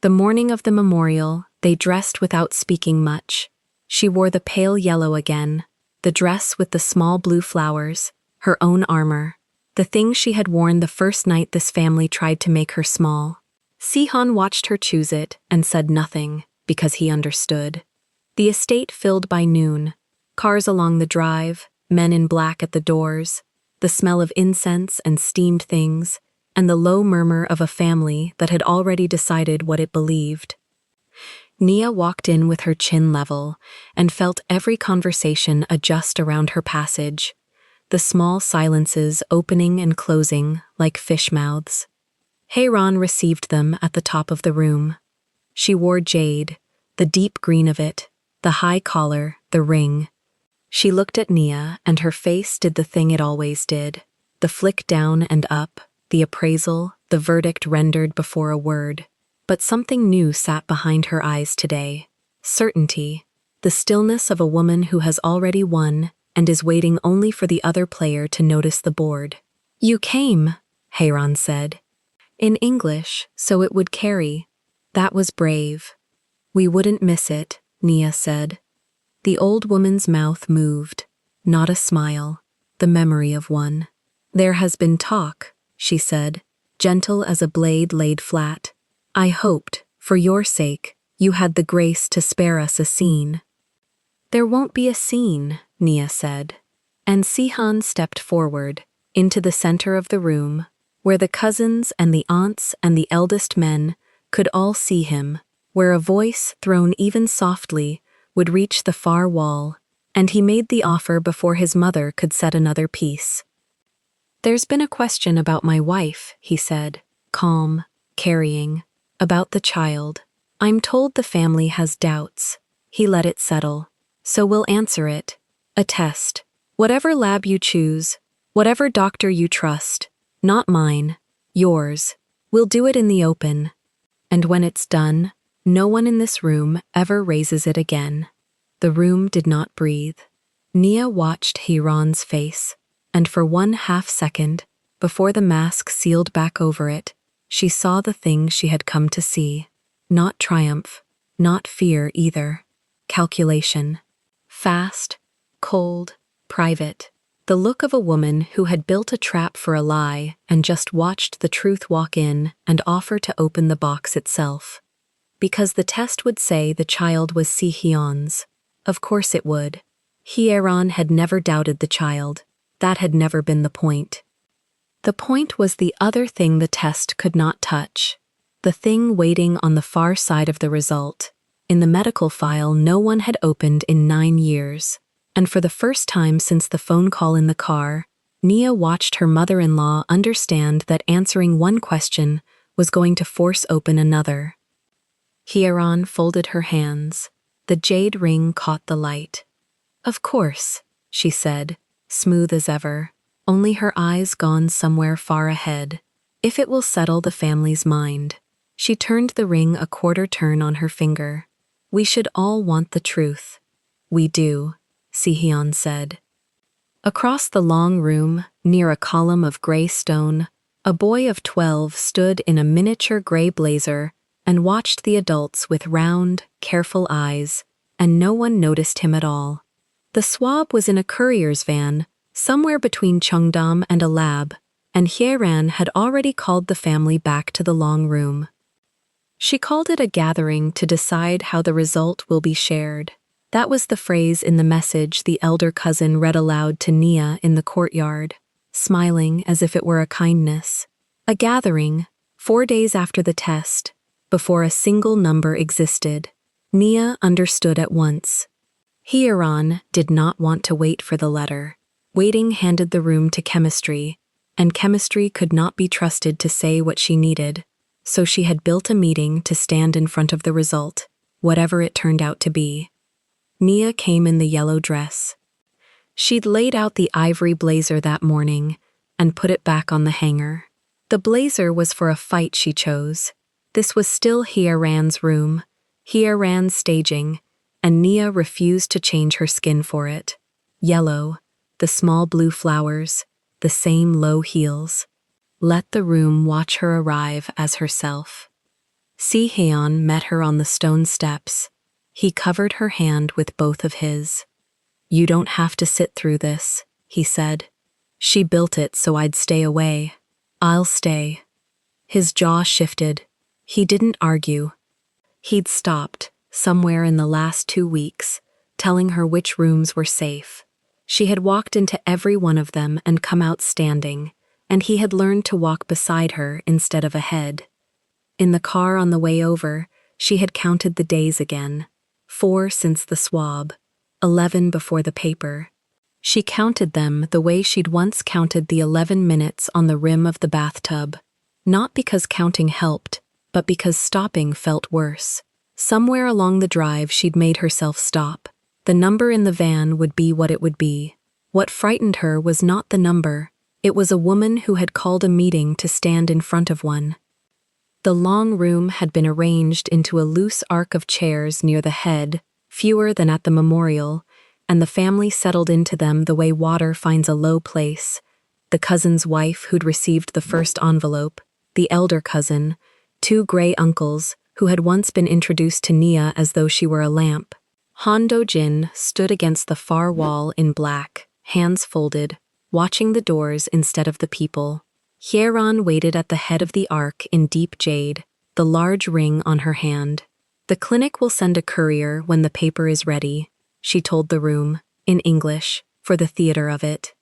The morning of the memorial, they dressed without speaking much. She wore the pale yellow again, the dress with the small blue flowers, her own armor, the thing she had worn the first night this family tried to make her small. Sihon watched her choose it and said nothing, because he understood. The estate filled by noon, cars along the drive, men in black at the doors, the smell of incense and steamed things, and the low murmur of a family that had already decided what it believed. Nia walked in with her chin level and felt every conversation adjust around her passage, the small silences opening and closing like fish mouths. Heir received them at the top of the room. She wore jade, the deep green of it, the high collar, the ring. She looked at Nia, and her face did the thing it always did, the flick down and up, the appraisal, the verdict rendered before a word. But something new sat behind her eyes today, certainty, the stillness of a woman who has already won and is waiting only for the other player to notice the board. "You came," Heir said. In English, so it would carry. That was brave. "We wouldn't miss it," Nia said. The old woman's mouth moved. Not a smile, the memory of one. "There has been talk," she said, gentle as a blade laid flat. "I hoped, for your sake, you had the grace to spare us a scene." "There won't be a scene," Nia said. And Sihan stepped forward, into the center of the room, where the cousins and the aunts and the eldest men could all see him, where a voice, thrown even softly, would reach the far wall, and he made the offer before his mother could set another piece. "There's been a question about my wife," he said, calm, carrying, "about the child. I'm told the family has doubts." He let it settle. "So we'll answer it. A test. Whatever lab you choose, whatever doctor you trust, not mine, yours. We'll do it in the open. And when it's done, no one in this room ever raises it again." The room did not breathe. Nia watched Heiran's face, and for 1/2 second, before the mask sealed back over it, she saw the thing she had come to see. Not triumph, not fear either. Calculation. Fast, cold, private. The look of a woman who had built a trap for a lie and just watched the truth walk in and offer to open the box itself. Because the test would say the child was Si-Hyun's. Of course it would. Heiran had never doubted the child. That had never been the point. The point was the other thing the test could not touch. The thing waiting on the far side of the result. In the medical file no one had opened in 9 years. And for the first time since the phone call in the car, Nia watched her mother-in-law understand that answering one question was going to force open another. Heiran folded her hands. The jade ring caught the light. "Of course," she said, smooth as ever, only her eyes gone somewhere far ahead. "If it will settle the family's mind." She turned the ring a quarter turn on her finger. "We should all want the truth." "We do," Si-Hyun said. Across the long room, near a column of gray stone, a boy of 12 stood in a miniature gray blazer and watched the adults with round, careful eyes, and no one noticed him at all. The swab was in a courier's van, somewhere between Cheongdam and a lab, and Heiran had already called the family back to the long room. She called it a gathering to decide how the result will be shared. That was the phrase in the message the elder cousin read aloud to Nia in the courtyard, smiling as if it were a kindness. A gathering, 4 days after the test, before a single number existed. Nia understood at once. Heiran did not want to wait for the letter. Waiting handed the room to chemistry, and chemistry could not be trusted to say what she needed, so she had built a meeting to stand in front of the result, whatever it turned out to be. Nia came in the yellow dress. She'd laid out the ivory blazer that morning and put it back on the hanger. The blazer was for a fight she chose. This was still Heiran's room, Heiran's staging, and Nia refused to change her skin for it. Yellow, the small blue flowers, the same low heels. Let the room watch her arrive as herself. Si-Hyun met her on the stone steps. He covered her hand with both of his. "You don't have to sit through this," he said. "She built it so I'd stay away. I'll stay." His jaw shifted. He didn't argue. He'd stopped, somewhere in the last 2 weeks, telling her which rooms were safe. She had walked into every one of them and come out standing, and he had learned to walk beside her instead of ahead. In the car on the way over, she had counted the days again. 4 since the swab, 11 before the paper. She counted them the way she'd once counted the 11 minutes on the rim of the bathtub. Not because counting helped, but because stopping felt worse. Somewhere along the drive she'd made herself stop. The number in the van would be what it would be. What frightened her was not the number. It was a woman who had called a meeting to stand in front of one. The long room had been arranged into a loose arc of chairs near the head, fewer than at the memorial, and the family settled into them the way water finds a low place. The cousin's wife who'd received the first envelope, the elder cousin, two gray uncles who had once been introduced to Nia as though she were a lamp. Han Do-jin stood against the far wall in black, hands folded, watching the doors instead of the people. Heir waited at the head of the arc in deep jade, the large ring on her hand. "The clinic will send a courier when the paper is ready," she told the room, in English, for the theater of it.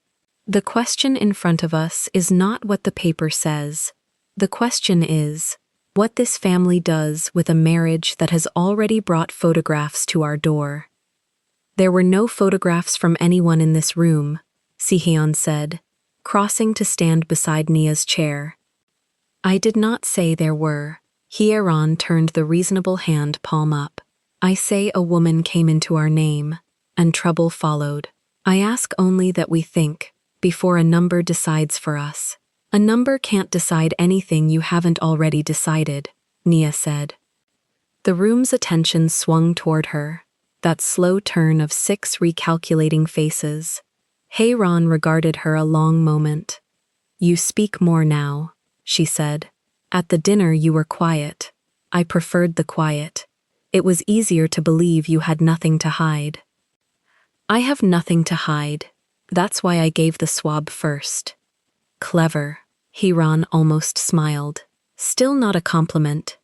"The question in front of us is not what the paper says. The question is, what this family does with a marriage that has already brought photographs to our door." "There were no photographs from anyone in this room," Si-hyun said, crossing to stand beside Nia's chair. "I did not say there were." Heir turned the reasonable hand palm up. "I say a woman came into our name, and trouble followed. I ask only that we think, before a number decides for us." "A number can't decide anything you haven't already decided," Nia said. The room's attention swung toward her, that slow turn of 6 recalculating faces. Heir regarded her a long moment. "You speak more now," she said. "At the dinner you were quiet. I preferred the quiet. It was easier to believe you had nothing to hide." "I have nothing to hide. That's why I gave the swab first." "Clever." Heir almost smiled. Still not a compliment.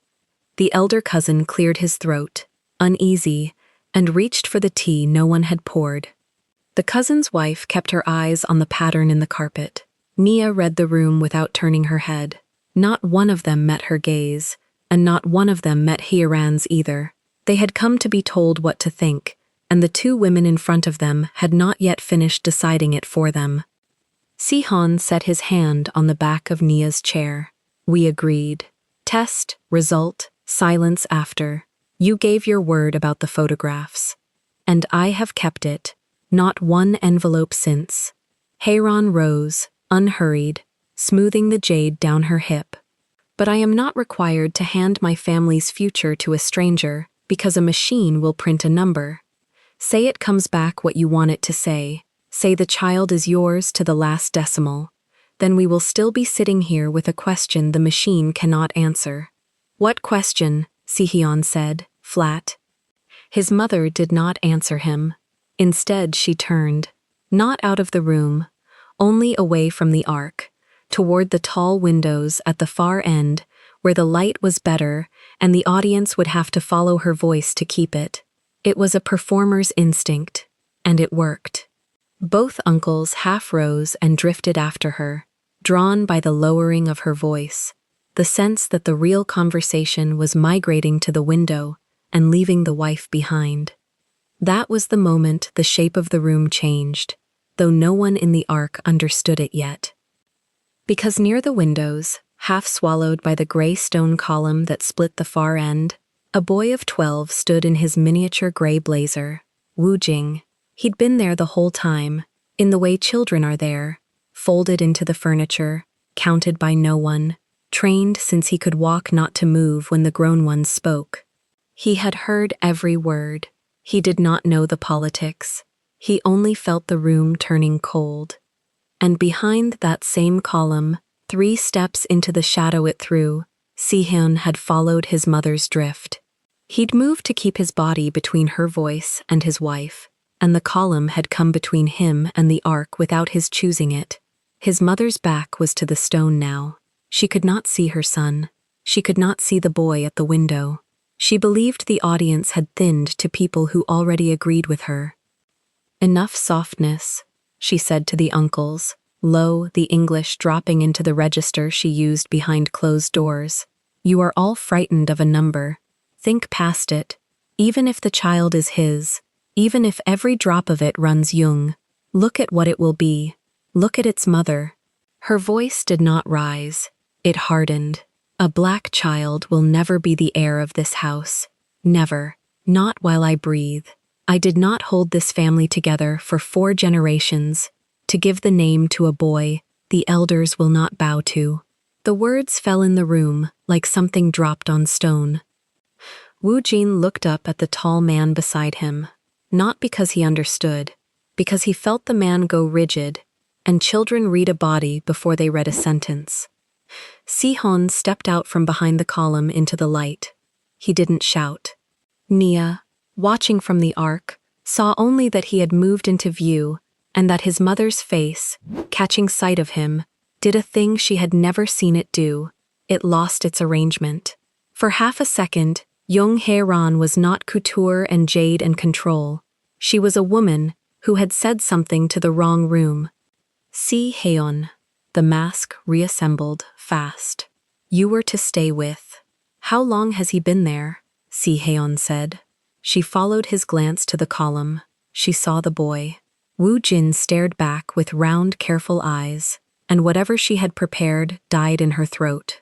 The elder cousin cleared his throat, uneasy, and reached for the tea no one had poured. The cousin's wife kept her eyes on the pattern in the carpet. Nia read the room without turning her head. Not one of them met her gaze, and not one of them met Heir's either. They had come to be told what to think, and the two women in front of them had not yet finished deciding it for them. Si-hyun set his hand on the back of Nia's chair. "We agreed. Test, result, silence after. You gave your word about the photographs. And I have kept it. Not one envelope since." Heir rose, unhurried, smoothing the jade down her hip. "But I am not required to hand my family's future to a stranger because a machine will print a number. Say it comes back what you want it to say. Say the child is yours to the last decimal. Then we will still be sitting here with a question the machine cannot answer." "What question?" Si-hyun said, flat. His mother did not answer him. Instead, she turned, not out of the room, only away from the arc, toward the tall windows at the far end, where the light was better and the audience would have to follow her voice to keep it. It was a performer's instinct, and it worked. Both uncles half rose and drifted after her, drawn by the lowering of her voice, the sense that the real conversation was migrating to the window and leaving the wife behind. That was the moment the shape of the room changed, though no one in the arc understood it yet. Because near the windows, half swallowed by the gray stone column that split the far end, a boy of 12 stood in his miniature gray blazer, Woo Jing. He'd been there the whole time, in the way children are there, folded into the furniture, counted by no one, trained since he could walk not to move when the grown ones spoke. He had heard every word. He did not know the politics. He only felt the room turning cold. And behind that same column, 3 steps into the shadow it threw, Si-hyun had followed his mother's drift. He'd moved to keep his body between her voice and his wife, and the column had come between him and the arc without his choosing it. His mother's back was to the stone now. She could not see her son. She could not see the boy at the window. She believed the audience had thinned to people who already agreed with her. "Enough softness," she said to the uncles, low, the English dropping into the register she used behind closed doors. "You are all frightened of a number. Think past it. Even if the child is his, even if every drop of it runs young, look at what it will be. Look at its mother." Her voice did not rise. It hardened. "A black child will never be the heir of this house. Never. Not while I breathe. I did not hold this family together for 4 generations. To give the name to a boy the elders will not bow to. The words fell in the room like something dropped on stone. Wu Jin looked up at the tall man beside him, not because he understood, because he felt the man go rigid, and children read a body before they read a sentence. Si-hon stepped out from behind the column into the light. He didn't shout. Nia, watching from the ark, saw only that he had moved into view and that his mother's face, catching sight of him, did a thing she had never seen it do. It lost its arrangement. For half a second, young Heiran was not couture and jade and control. She was a woman who had said something to the wrong room. Si-Heon. The mask reassembled fast. You were to stay with. How long has he been there? Si-Heon said. She followed his glance to the column. She saw the boy. Wu Jin stared back with round, careful eyes, and whatever she had prepared died in her throat.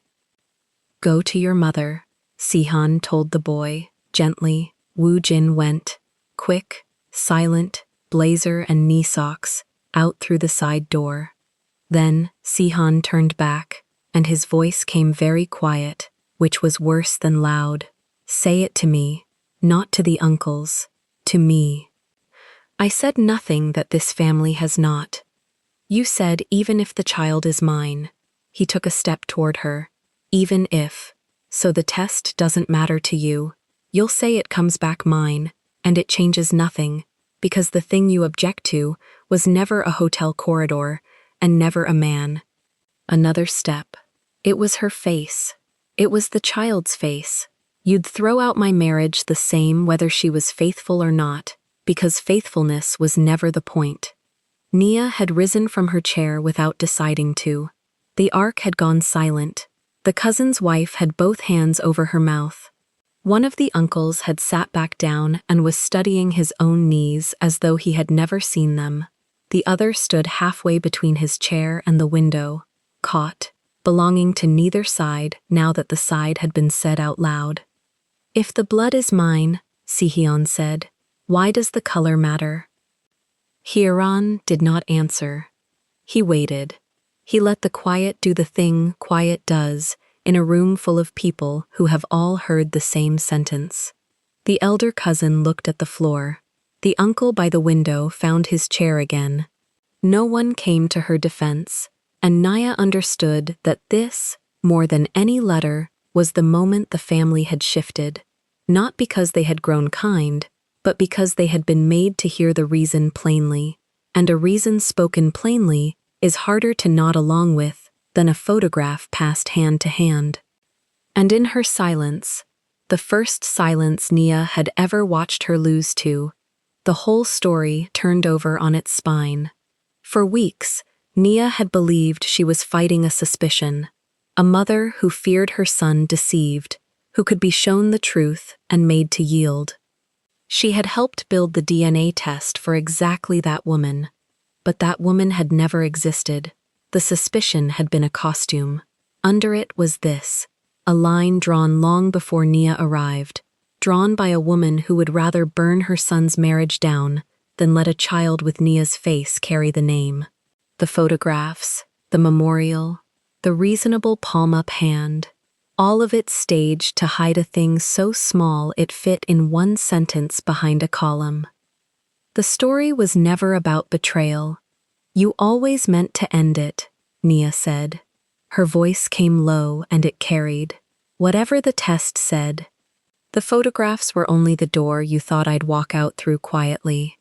Go to your mother, Si-Han told the boy, gently. Wu Jin went, quick, silent, blazer and knee socks, out through the side door. Then Si-Han turned back, and his voice came very quiet, which was worse than loud. Say it to me, not to the uncles, to me. I said nothing that this family has not. You said even if the child is mine. He took a step toward her. Even if. So the test doesn't matter to you. You'll say it comes back mine, and it changes nothing, because the thing you object to was never a hotel corridor, and never a man. Another step. It was her face. It was the child's face. You'd throw out my marriage the same whether she was faithful or not, because faithfulness was never the point. Nia had risen from her chair without deciding to. The ark had gone silent. The cousin's wife had both hands over her mouth. One of the uncles had sat back down and was studying his own knees as though he had never seen them. The other stood halfway between his chair and the window, caught, belonging to neither side now that the side had been said out loud. If the blood is mine, Si-Heon said, why does the color matter? Heiran did not answer. He waited. He let the quiet do the thing quiet does in a room full of people who have all heard the same sentence. The elder cousin looked at the floor. The uncle by the window found his chair again. No one came to her defense, and Naya understood that this, more than any letter, was the moment the family had shifted, not because they had grown kind, but because they had been made to hear the reason plainly, and a reason spoken plainly is harder to nod along with than a photograph passed hand to hand. And in her silence, the first silence Nia had ever watched her lose to, the whole story turned over on its spine. For weeks, Nia had believed she was fighting a suspicion, a mother who feared her son deceived, who could be shown the truth and made to yield. She had helped build the DNA test for exactly that woman, but that woman had never existed. The suspicion had been a costume. Under it was this, a line drawn long before Nia arrived, drawn by a woman who would rather burn her son's marriage down than let a child with Nia's face carry the name. The photographs, the memorial, the reasonable palm-up hand, all of it staged to hide a thing so small it fit in one sentence behind a column. The story was never about betrayal. You always meant to end it, Nia said. Her voice came low and it carried. Whatever the test said. The photographs were only the door you thought I'd walk out through quietly.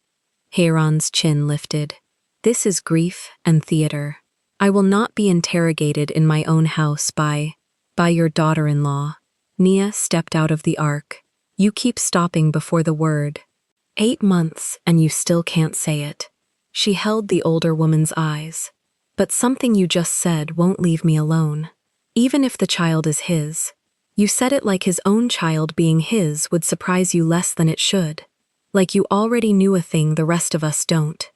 Heiran's chin lifted. This is grief and theater. I will not be interrogated in my own house by your daughter-in-law. Nia stepped out of the ark. You keep stopping before the word. 8 months and you still can't say it. She held the older woman's eyes. But something you just said won't leave me alone. Even if the child is his. You said it like his own child being his would surprise you less than it should. Like you already knew a thing the rest of us don't.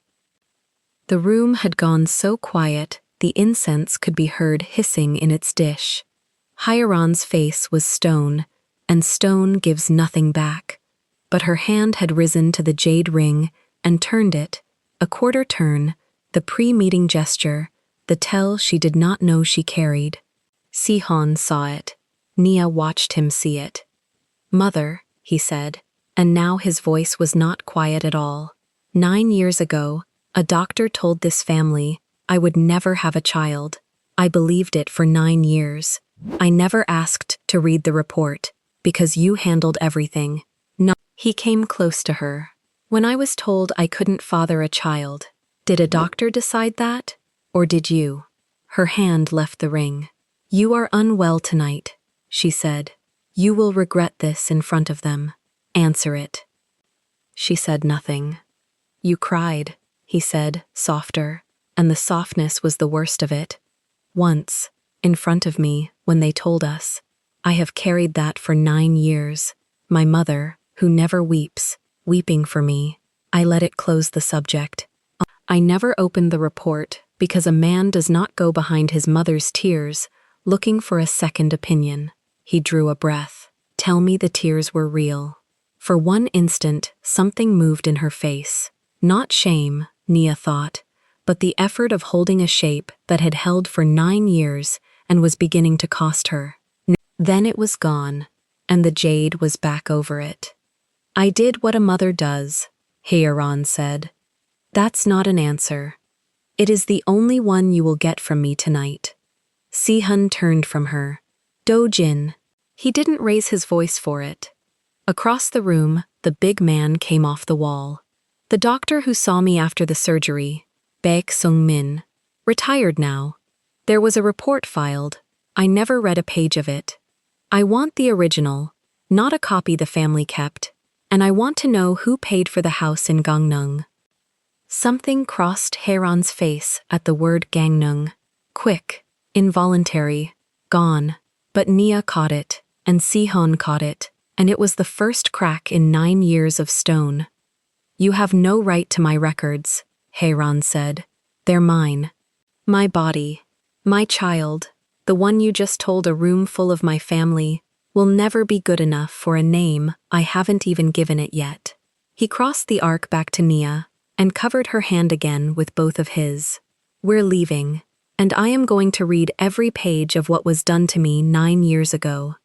The room had gone so quiet, the incense could be heard hissing in its dish. Heiran's face was stone, and stone gives nothing back. But her hand had risen to the jade ring and turned it, a quarter turn, the pre-meeting gesture, the tell she did not know she carried. Sihon saw it. Nia watched him see it. "Mother," he said, and now his voice was not quiet at all. "9 years ago, a doctor told this family I would never have a child. I believed it for 9 years. I never asked to read the report, because you handled everything." No, he came close to her. "When I was told I couldn't father a child, did a doctor decide that? Or did you?" Her hand left the ring. "You are unwell tonight," she said. "You will regret this in front of them. Answer it." She said nothing. "You cried," he said, softer, and the softness was the worst of it. "Once, in front of me, when they told us. I have carried that for 9 years. My mother, who never weeps, weeping for me. I let it close the subject. I never opened the report because a man does not go behind his mother's tears looking for a second opinion." He drew a breath. "Tell me the tears were real." For one instant, something moved in her face. Not shame, Nia thought, but the effort of holding a shape that had held for 9 years and was beginning to cost her. Then it was gone, and the jade was back over it. "I did what a mother does," Heir said. "That's not an answer. It is the only one you will get from me tonight." Sihun turned from her. "Dojin." He didn't raise his voice for it. Across the room, the big man came off the wall. "The doctor who saw me after the surgery, Baek Sung-min, retired now. There was a report filed. I never read a page of it. I want the original, not a copy the family kept, and I want to know who paid for the house in Gangneung." Something crossed Heron's face at the word Gangneung. Quick, involuntary, gone. But Nia caught it, and Sihon caught it, and it was the first crack in 9 years of stone. "You have no right to my records," Heir said. "They're mine. My body, my child, the one you just told a room full of my family, will never be good enough for a name I haven't even given it yet." He crossed the arc back to Nia and covered her hand again with both of his. "We're leaving, and I am going to read every page of what was done to me 9 years ago."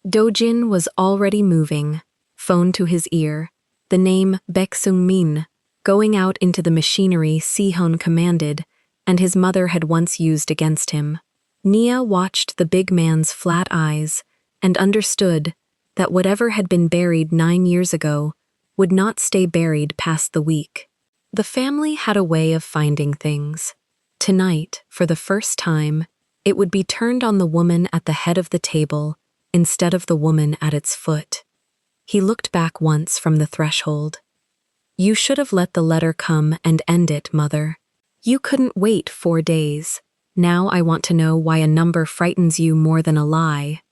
Dojin was already moving, phone to his ear, the name Baek Sung-min going out into the machinery Sihon commanded and his mother had once used against him. Nia watched the big man's flat eyes and understood that whatever had been buried 9 years ago would not stay buried past the week. The family had a way of finding things. Tonight, for the first time, it would be turned on the woman at the head of the table instead of the woman at its foot. He looked back once from the threshold. "You should have let the letter come and end it, Mother. You couldn't wait 4 days. Now I want to know why a number frightens you more than a lie."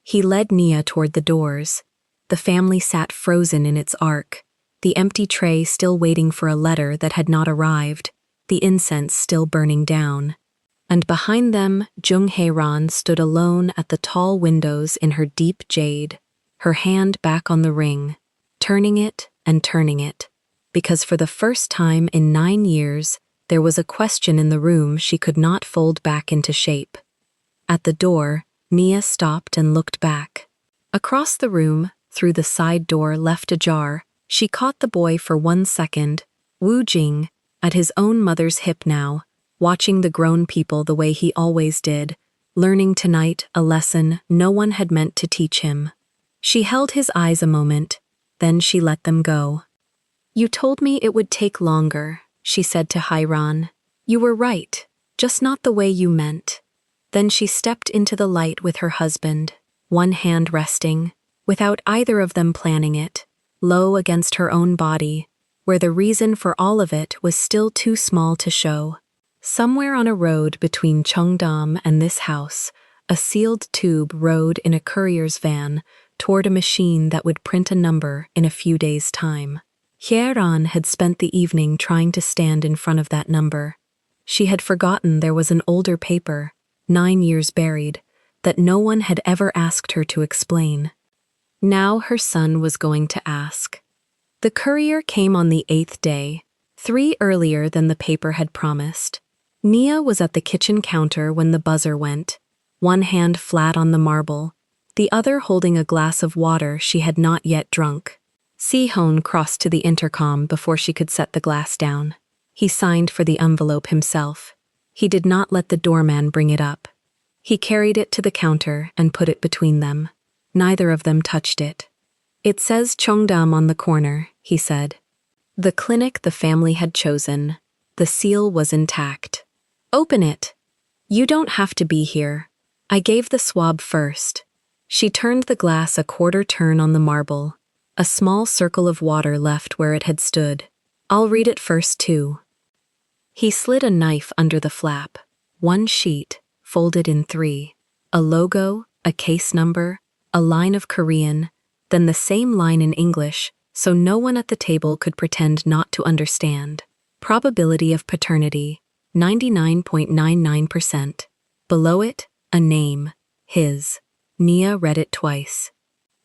He led Nia toward the doors. The family sat frozen in its arc, the empty tray still waiting for a letter that had not arrived, the incense still burning down. And behind them, Jung Hae-ran stood alone at the tall windows in her deep jade, her hand back on the ring, turning it and turning it, because for the first time in 9 years, there was a question in the room she could not fold back into shape. At the door, Nia stopped and looked back. Across the room, through the side door left ajar, she caught the boy for 1 second, Wu Jing, at his own mother's hip now, watching the grown people the way he always did, learning tonight a lesson no one had meant to teach him. She held his eyes a moment, then she let them go. "You told me it would take longer," she said to Heir. "You were right, just not the way you meant." Then she stepped into the light with her husband, one hand resting, without either of them planning it, low against her own body, where the reason for all of it was still too small to show. Somewhere on a road between Cheongdam and this house, a sealed tube rode in a courier's van toward a machine that would print a number in a few days' time. Hyeran had spent the evening trying to stand in front of that number. She had forgotten there was an older paper, 9 years buried, that no one had ever asked her to explain. Now her son was going to ask. The courier came on the 8th day, 3 earlier than the paper had promised. Nia was at the kitchen counter when the buzzer went. one hand flat on the marble, the other holding a glass of water she had not yet drunk. Si-Hoon crossed to the intercom before she could set the glass down. He signed for the envelope himself. He did not let the doorman bring it up. He carried it to the counter and put it between them. Neither of them touched it. "It says Cheongdam on the corner," he said. The clinic the family had chosen. The seal was intact. "Open it. You don't have to be here. I gave the swab first." She turned the glass a quarter turn on the marble. A small circle of water left where it had stood. "I'll read it first, too." He slid a knife under the flap. One sheet, folded in 3. A logo, a case number, a line of Korean, then the same line in English, so no one at the table could pretend not to understand. Probability of paternity, 99.99%. Below it, a name, his. Nia read it twice.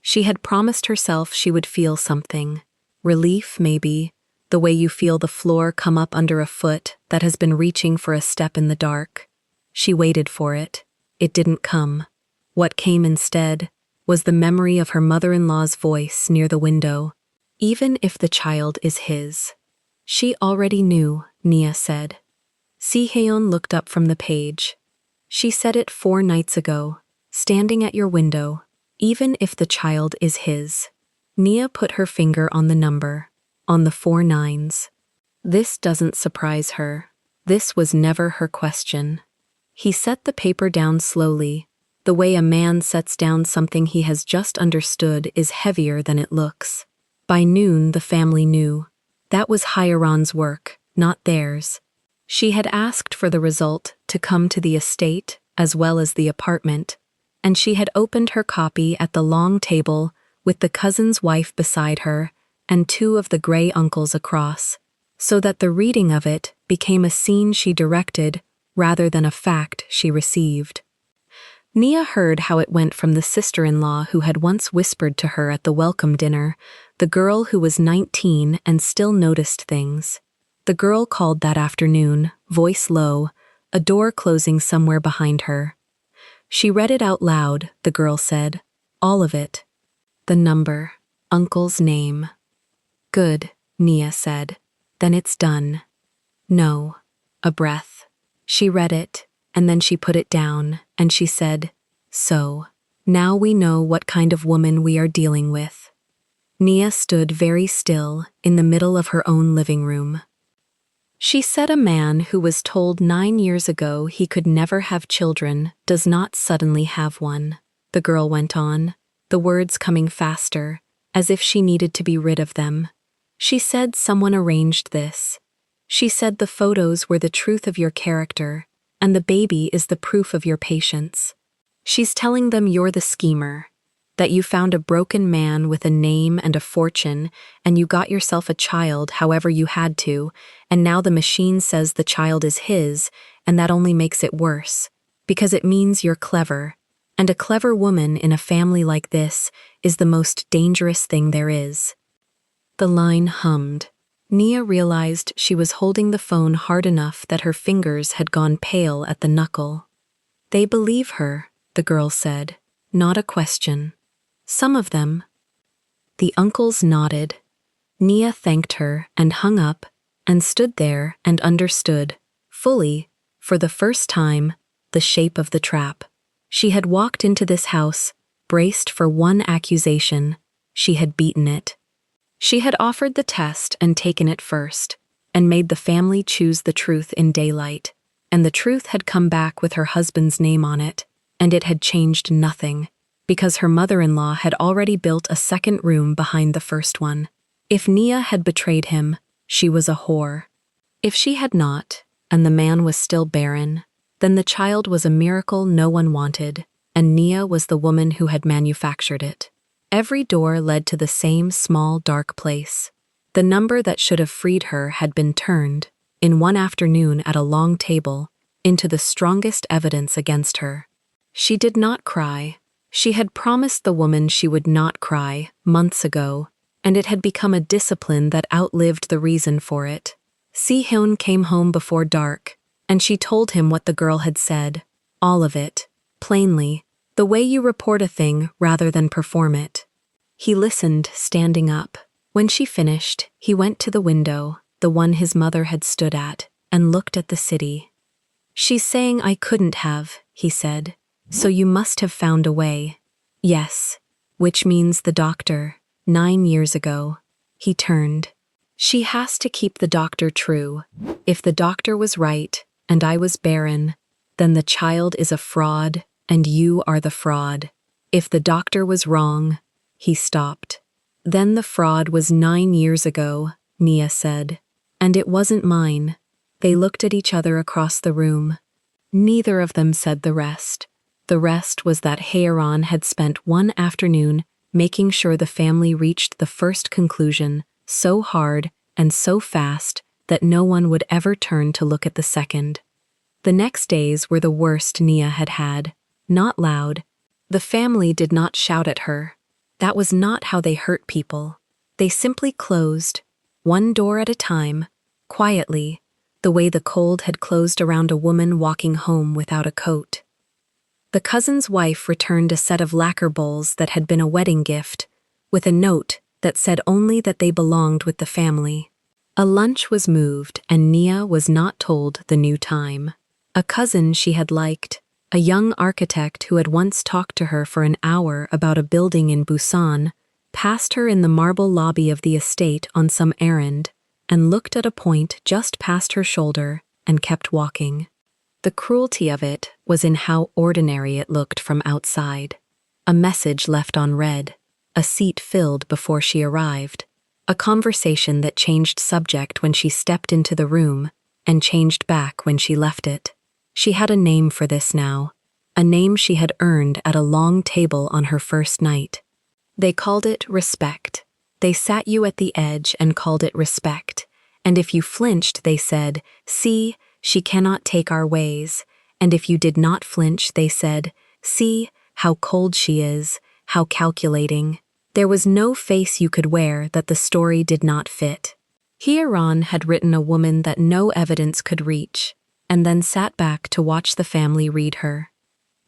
She had promised herself she would feel something. Relief, maybe, the way you feel the floor come up under a foot that has been reaching for a step in the dark. She waited for it. It didn't come. What came instead was the memory of her mother-in-law's voice near the window. "Even if the child is his." She already knew, Nia said. Si-Hoon looked up from the page. "She said it 4 nights ago, standing at your window. Even if the child is his." Nia put her finger on the number, on the 4 nines. This doesn't surprise her. This was never her question. He set the paper down slowly. The way a man sets down something he has just understood is heavier than it looks. By noon, the family knew. That was Hyeron's work, not theirs. She had asked for the result to come to the estate as well as the apartment, and she had opened her copy at the long table with the cousin's wife beside her and 2 of the gray uncles across, so that the reading of it became a scene she directed rather than a fact she received. Nia heard how it went from the sister-in-law who had once whispered to her at the welcome dinner, the girl who was 19 and still noticed things. The girl called that afternoon, voice low, a door closing somewhere behind her. She read it out loud, the girl said. All of it. The number, Uncle's name. "Good," Nia said. "Then it's done." "No." A breath. She read it, and then she put it down, and she said, "So, now we know what kind of woman we are dealing with." Nia stood very still in the middle of her own living room. She said a man who was told 9 years ago he could never have children does not suddenly have one, the girl went on, the words coming faster, as if she needed to be rid of them. She said someone arranged this. She said the photos were the truth of your character, and the baby is the proof of your patience. She's telling them you're the schemer, that you found a broken man with a name and a fortune, and you got yourself a child however you had to, and now the machine says the child is his, and that only makes it worse, because it means you're clever, and a clever woman in a family like this is the most dangerous thing there is. The line hummed. Nia realized she was holding the phone hard enough that her fingers had gone pale at the knuckle. "They believe her," the girl said, not a question. "Some of them." The uncles nodded. Nia thanked her and hung up and stood there and understood, fully, for the first time, the shape of the trap. She had walked into this house, braced for one accusation. She had beaten it. She had offered the test and taken it first, and made the family choose the truth in daylight, and the truth had come back with her husband's name on it, and it had changed nothing, because her mother-in-law had already built a second room behind the first one. If Nia had betrayed him, she was a whore. If she had not, and the man was still barren, then the child was a miracle no one wanted, and Nia was the woman who had manufactured it. Every door led to the same small, dark place. The number that should have freed her had been turned, in one afternoon at a long table, into the strongest evidence against her. She did not cry. She had promised the woman she would not cry, months ago, and it had become a discipline that outlived the reason for it. Si-Hoon came home before dark, and she told him what the girl had said, all of it, plainly, the way you report a thing rather than perform it. He listened, standing up. When she finished, he went to the window, the one his mother had stood at, and looked at the city. She's saying I couldn't have, he said. So you must have found a way. Yes. Which means the doctor. 9 years ago. He turned. She has to keep the doctor true. If the doctor was right, and I was barren, then the child is a fraud, and you are the fraud. If the doctor was wrong, he stopped. Then the fraud was 9 years ago, Nia said. And it wasn't mine. They looked at each other across the room. Neither of them said the rest. The rest was that Heir had spent one afternoon making sure the family reached the first conclusion so hard and so fast that no one would ever turn to look at the second. The next days were the worst Nia had had. Not loud. The family did not shout at her. That was not how they hurt people. They simply closed, one door at a time, quietly, the way the cold had closed around a woman walking home without a coat. The cousin's wife returned a set of lacquer bowls that had been a wedding gift, with a note that said only that they belonged with the family. A lunch was moved, and Nia was not told the new time. A cousin she had liked, a young architect who had once talked to her for an hour about a building in Busan, passed her in the marble lobby of the estate on some errand, and looked at a point just past her shoulder and kept walking. The cruelty of it was in how ordinary it looked from outside. A message left unread, a seat filled before she arrived, a conversation that changed subject when she stepped into the room and changed back when she left it. She had a name for this now, a name she had earned at a long table on her first night. They called it respect. They sat you at the edge and called it respect, and if you flinched, they said, "See, she cannot take our ways," and if you did not flinch, they said, "See, how cold she is, how calculating." There was no face you could wear that the story did not fit. Heir had written a woman that no evidence could reach, and then sat back to watch the family read her.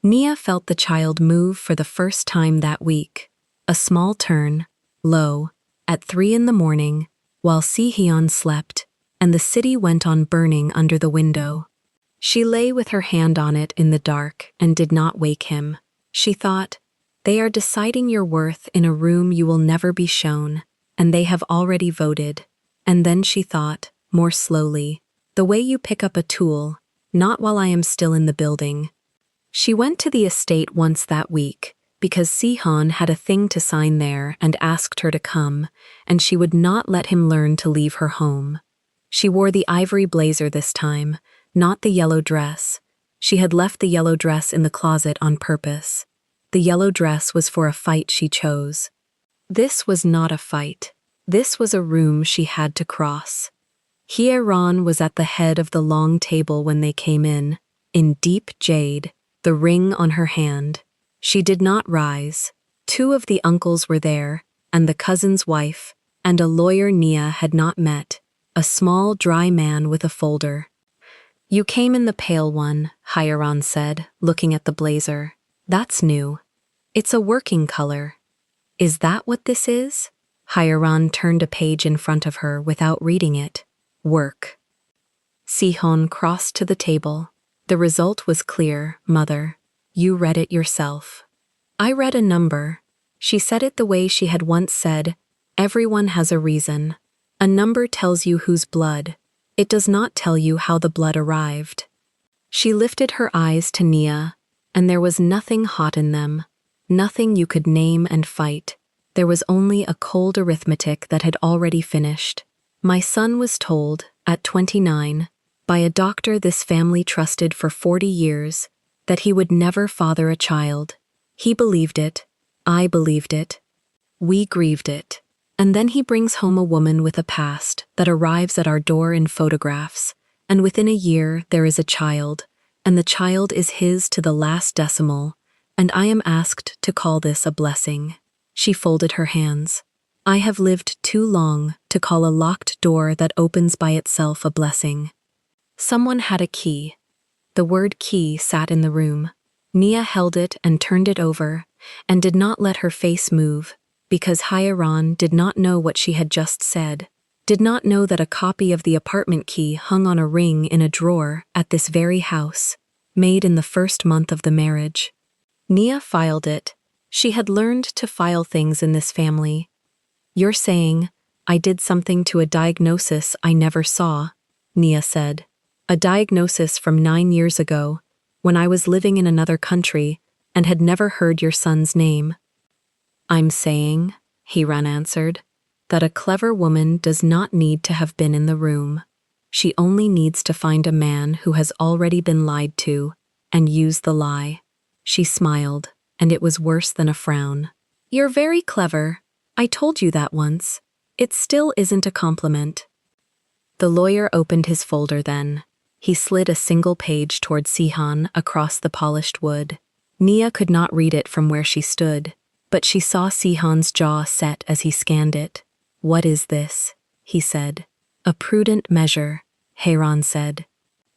Nia felt the child move for the first time that week. A small turn, low, at 3 in the morning, while Si-hyun slept, and the city went on burning under the window. She lay with her hand on it in the dark and did not wake him. She thought, "They are deciding your worth in a room you will never be shown, and they have already voted." And then she thought, more slowly, "The way you pick up a tool, not while I am still in the building." She went to the estate once that week, because Si-hyun had a thing to sign there and asked her to come, and she would not let him learn to leave her home. She wore the ivory blazer this time, not the yellow dress. She had left the yellow dress in the closet on purpose. The yellow dress was for a fight she chose. This was not a fight. This was a room she had to cross. Heir was at the head of the long table when they came in deep jade, the ring on her hand. She did not rise. 2 of the uncles were there, and the cousin's wife, and a lawyer Nia had not met, a small, dry man with a folder. "You came in the pale one," Heir said, looking at the blazer. "That's new. It's a working color." "Is that what this is?" Heir turned a page in front of her without reading it. "Work." Si-hyun crossed to the table. "The result was clear, Mother. You read it yourself." "I read a number." She said it the way she had once said, "Everyone has a reason. A number tells you whose blood. It does not tell you how the blood arrived." She lifted her eyes to Nia, and there was nothing hot in them, nothing you could name and fight. There was only a cold arithmetic that had already finished. "My son was told, at 29, by a doctor this family trusted for 40 years, that he would never father a child. He believed it. I believed it. We grieved it. And then he brings home a woman with a past that arrives at our door in photographs, and within a year there is a child, and the child is his to the last decimal, and I am asked to call this a blessing." She folded her hands. "I have lived too long to call a locked door that opens by itself a blessing." Someone had a key. The word key sat in the room. Nia held it and turned it over, and did not let her face move, because Heir did not know what she had just said, did not know that a copy of the apartment key hung on a ring in a drawer at this very house, made in the first month of the marriage. Nia filed it. She had learned to file things in this family. "You're saying I did something to a diagnosis I never saw," Nia said. "A diagnosis from 9 years ago, when I was living in another country and had never heard your son's name." "I'm saying," Heir answered, "that a clever woman does not need to have been in the room. She only needs to find a man who has already been lied to and use the lie." She smiled, and it was worse than a frown. "You're very clever. I told you that once. It still isn't a compliment." The lawyer opened his folder then. He slid a single page toward Sihan across the polished wood. Nia could not read it from where she stood, but she saw Sihan's jaw set as he scanned it. "What is this?" he said. "A prudent measure," Heir said.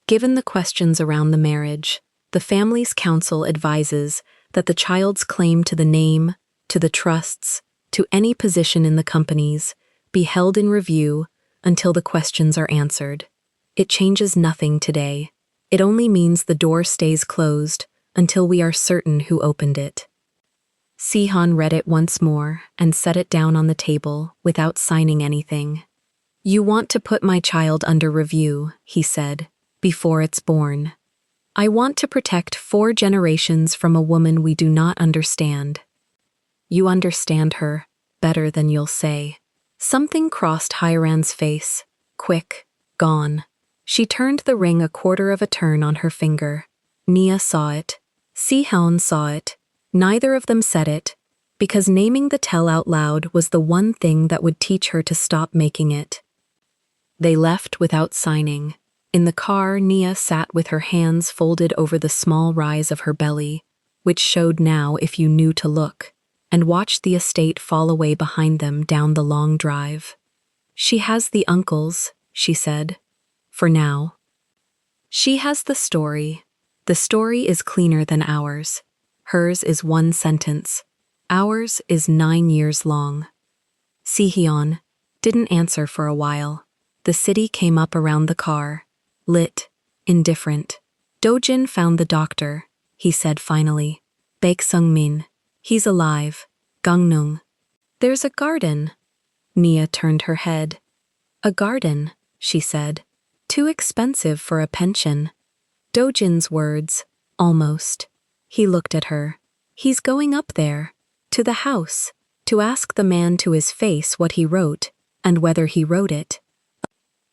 "Given the questions around the marriage, the family's council advises that the child's claim to the name, to the trusts, to any position in the companies, be held in review until the questions are answered. It changes nothing today. It only means the door stays closed until we are certain who opened it." Sihan read it once more and set it down on the table without signing anything. "You want to put my child under review," he said, "before it's born. I want to protect 4 generations from a woman we do not understand." "You understand her better than you'll say." Something crossed Heiran's face. Quick, gone. She turned the ring a quarter of a turn on her finger. Nia saw it. Sihan saw it. Neither of them said it, because naming the tell out loud was the one thing that would teach her to stop making it. They left without signing. In the car, Nia sat with her hands folded over the small rise of her belly, which showed now if you knew to look, and watched the estate fall away behind them down the long drive. "She has the uncles," she said. "For now. She has the story. The story is cleaner than ours. Hers is 1 sentence. Ours is 9 years long." Sihyun didn't answer for a while. The city came up around the car, lit, indifferent. "Dojin found the doctor," he said finally. "Baek Sung-min. He's alive. Gangnung. There's a garden." Nia turned her head. "A garden," she said. "Too expensive for a pension." Dojin's words, almost. He looked at her. "He's going up there, to the house, to ask the man to his face what he wrote, and whether he wrote it."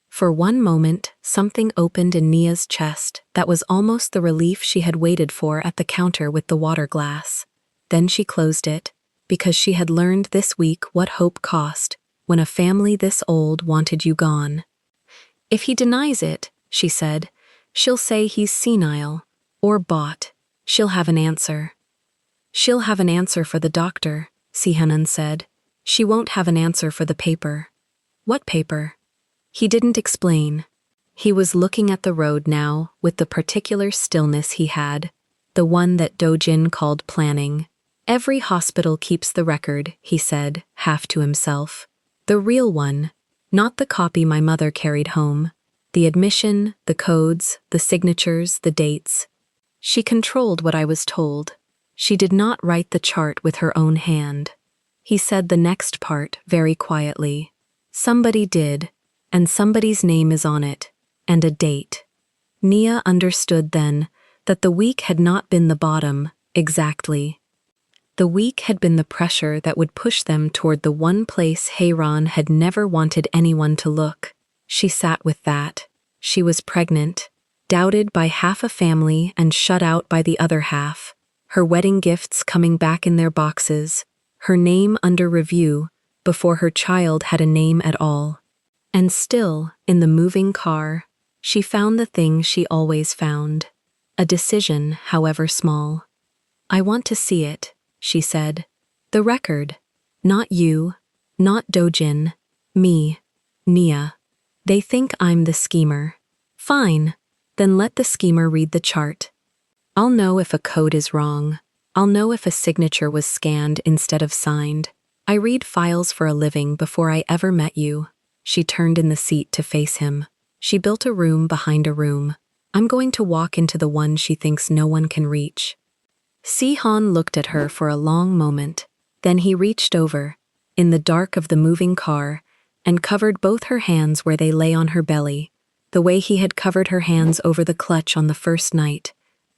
For one moment, something opened in Nia's chest that was almost the relief she had waited for at the counter with the water glass. Then she closed it, because she had learned this week what hope cost when a family this old wanted you gone. "If he denies it," she said, "she'll say he's senile, or bought. She'll have an answer." "She'll have an answer for the doctor," Sihanan said. "She won't have an answer for the paper." "What paper?" He didn't explain. He was looking at the road now with the particular stillness he had, the one that Dojin called planning. "Every hospital keeps the record," he said, half to himself. "The real one, not the copy my mother carried home. The admission, the codes, the signatures, the dates. She controlled what I was told. She did not write the chart with her own hand." He said the next part very quietly. "Somebody did, and somebody's name is on it, and a date." Nia understood then that the week had not been the bottom, exactly. The week had been the pressure that would push them toward the one place Heiran had never wanted anyone to look. She sat with that. She was pregnant, doubted by half a family and shut out by the other half, her wedding gifts coming back in their boxes, her name under review before her child had a name at all. And still, in the moving car, she found the thing she always found, a decision, however small. "I want to see it," she said. "The record. Not you, not Dojin, me, Nia. They think I'm the schemer. Fine, then let the schemer read the chart." I'll know if a code is wrong. I'll know if a signature was scanned instead of signed. I read files for a living before I ever met you. She turned in the seat to face him. She built a room behind a room. I'm going to walk into the one she thinks no one can reach. Si-han looked at her for a long moment. Then he reached over, in the dark of the moving car, and covered both her hands where they lay on her belly, the way he had covered her hands over the clutch on the first night,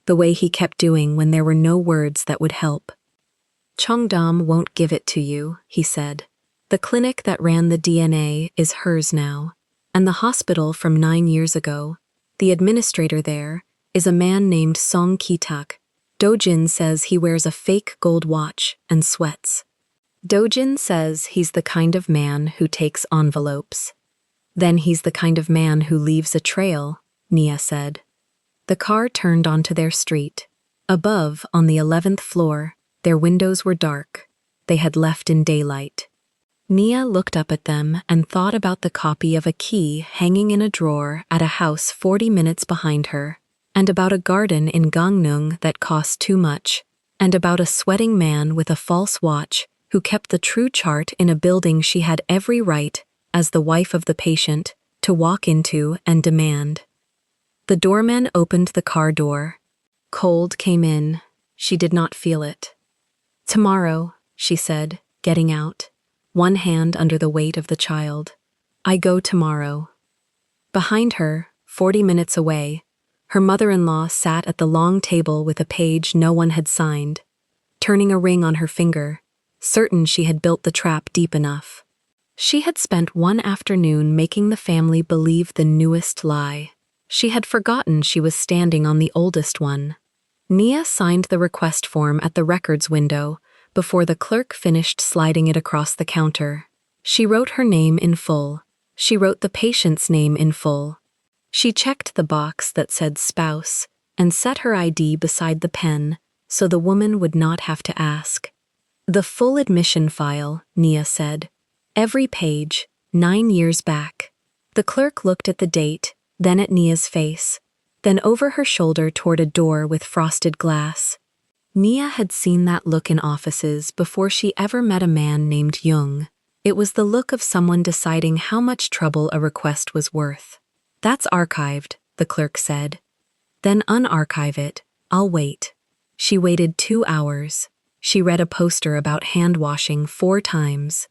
the way he kept doing when there were no words that would help. Cheongdam won't give it to you, he said. The clinic that ran the DNA is hers now, and the hospital from 9 years ago, the administrator there, is a man named Song Ki-tak. Dojin says he wears a fake gold watch and sweats. Dojin says he's the kind of man who takes envelopes. Then he's the kind of man who leaves a trail, Nia said. The car turned onto their street. Above, on the 11th floor, their windows were dark. They had left in daylight. Nia looked up at them and thought about the copy of a key hanging in a drawer at a house 40 minutes behind her, and about a garden in Gangneung that cost too much, and about a sweating man with a false watch who kept the true chart in a building she had every right, as the wife of the patient, to walk into and demand. The doorman opened the car door. Cold came in. She did not feel it. Tomorrow, she said, getting out, one hand under the weight of the child. I go tomorrow. Behind her, 40 minutes away, her mother-in-law sat at the long table with a page no one had signed, turning a ring on her finger, certain she had built the trap deep enough. She had spent one afternoon making the family believe the newest lie. She had forgotten she was standing on the oldest one. Nia signed the request form at the records window before the clerk finished sliding it across the counter. She wrote her name in full. She wrote the patient's name in full. She checked the box that said spouse and set her ID beside the pen so the woman would not have to ask. The full admission file, Nia said. Every page, 9 years back. The clerk looked at the date, then at Nia's face, then over her shoulder toward a door with frosted glass. Nia had seen that look in offices before she ever met a man named Jung. It was the look of someone deciding how much trouble a request was worth. That's archived, the clerk said. Then unarchive it, I'll wait. She waited 2 hours. She read a poster about hand washing 4 times.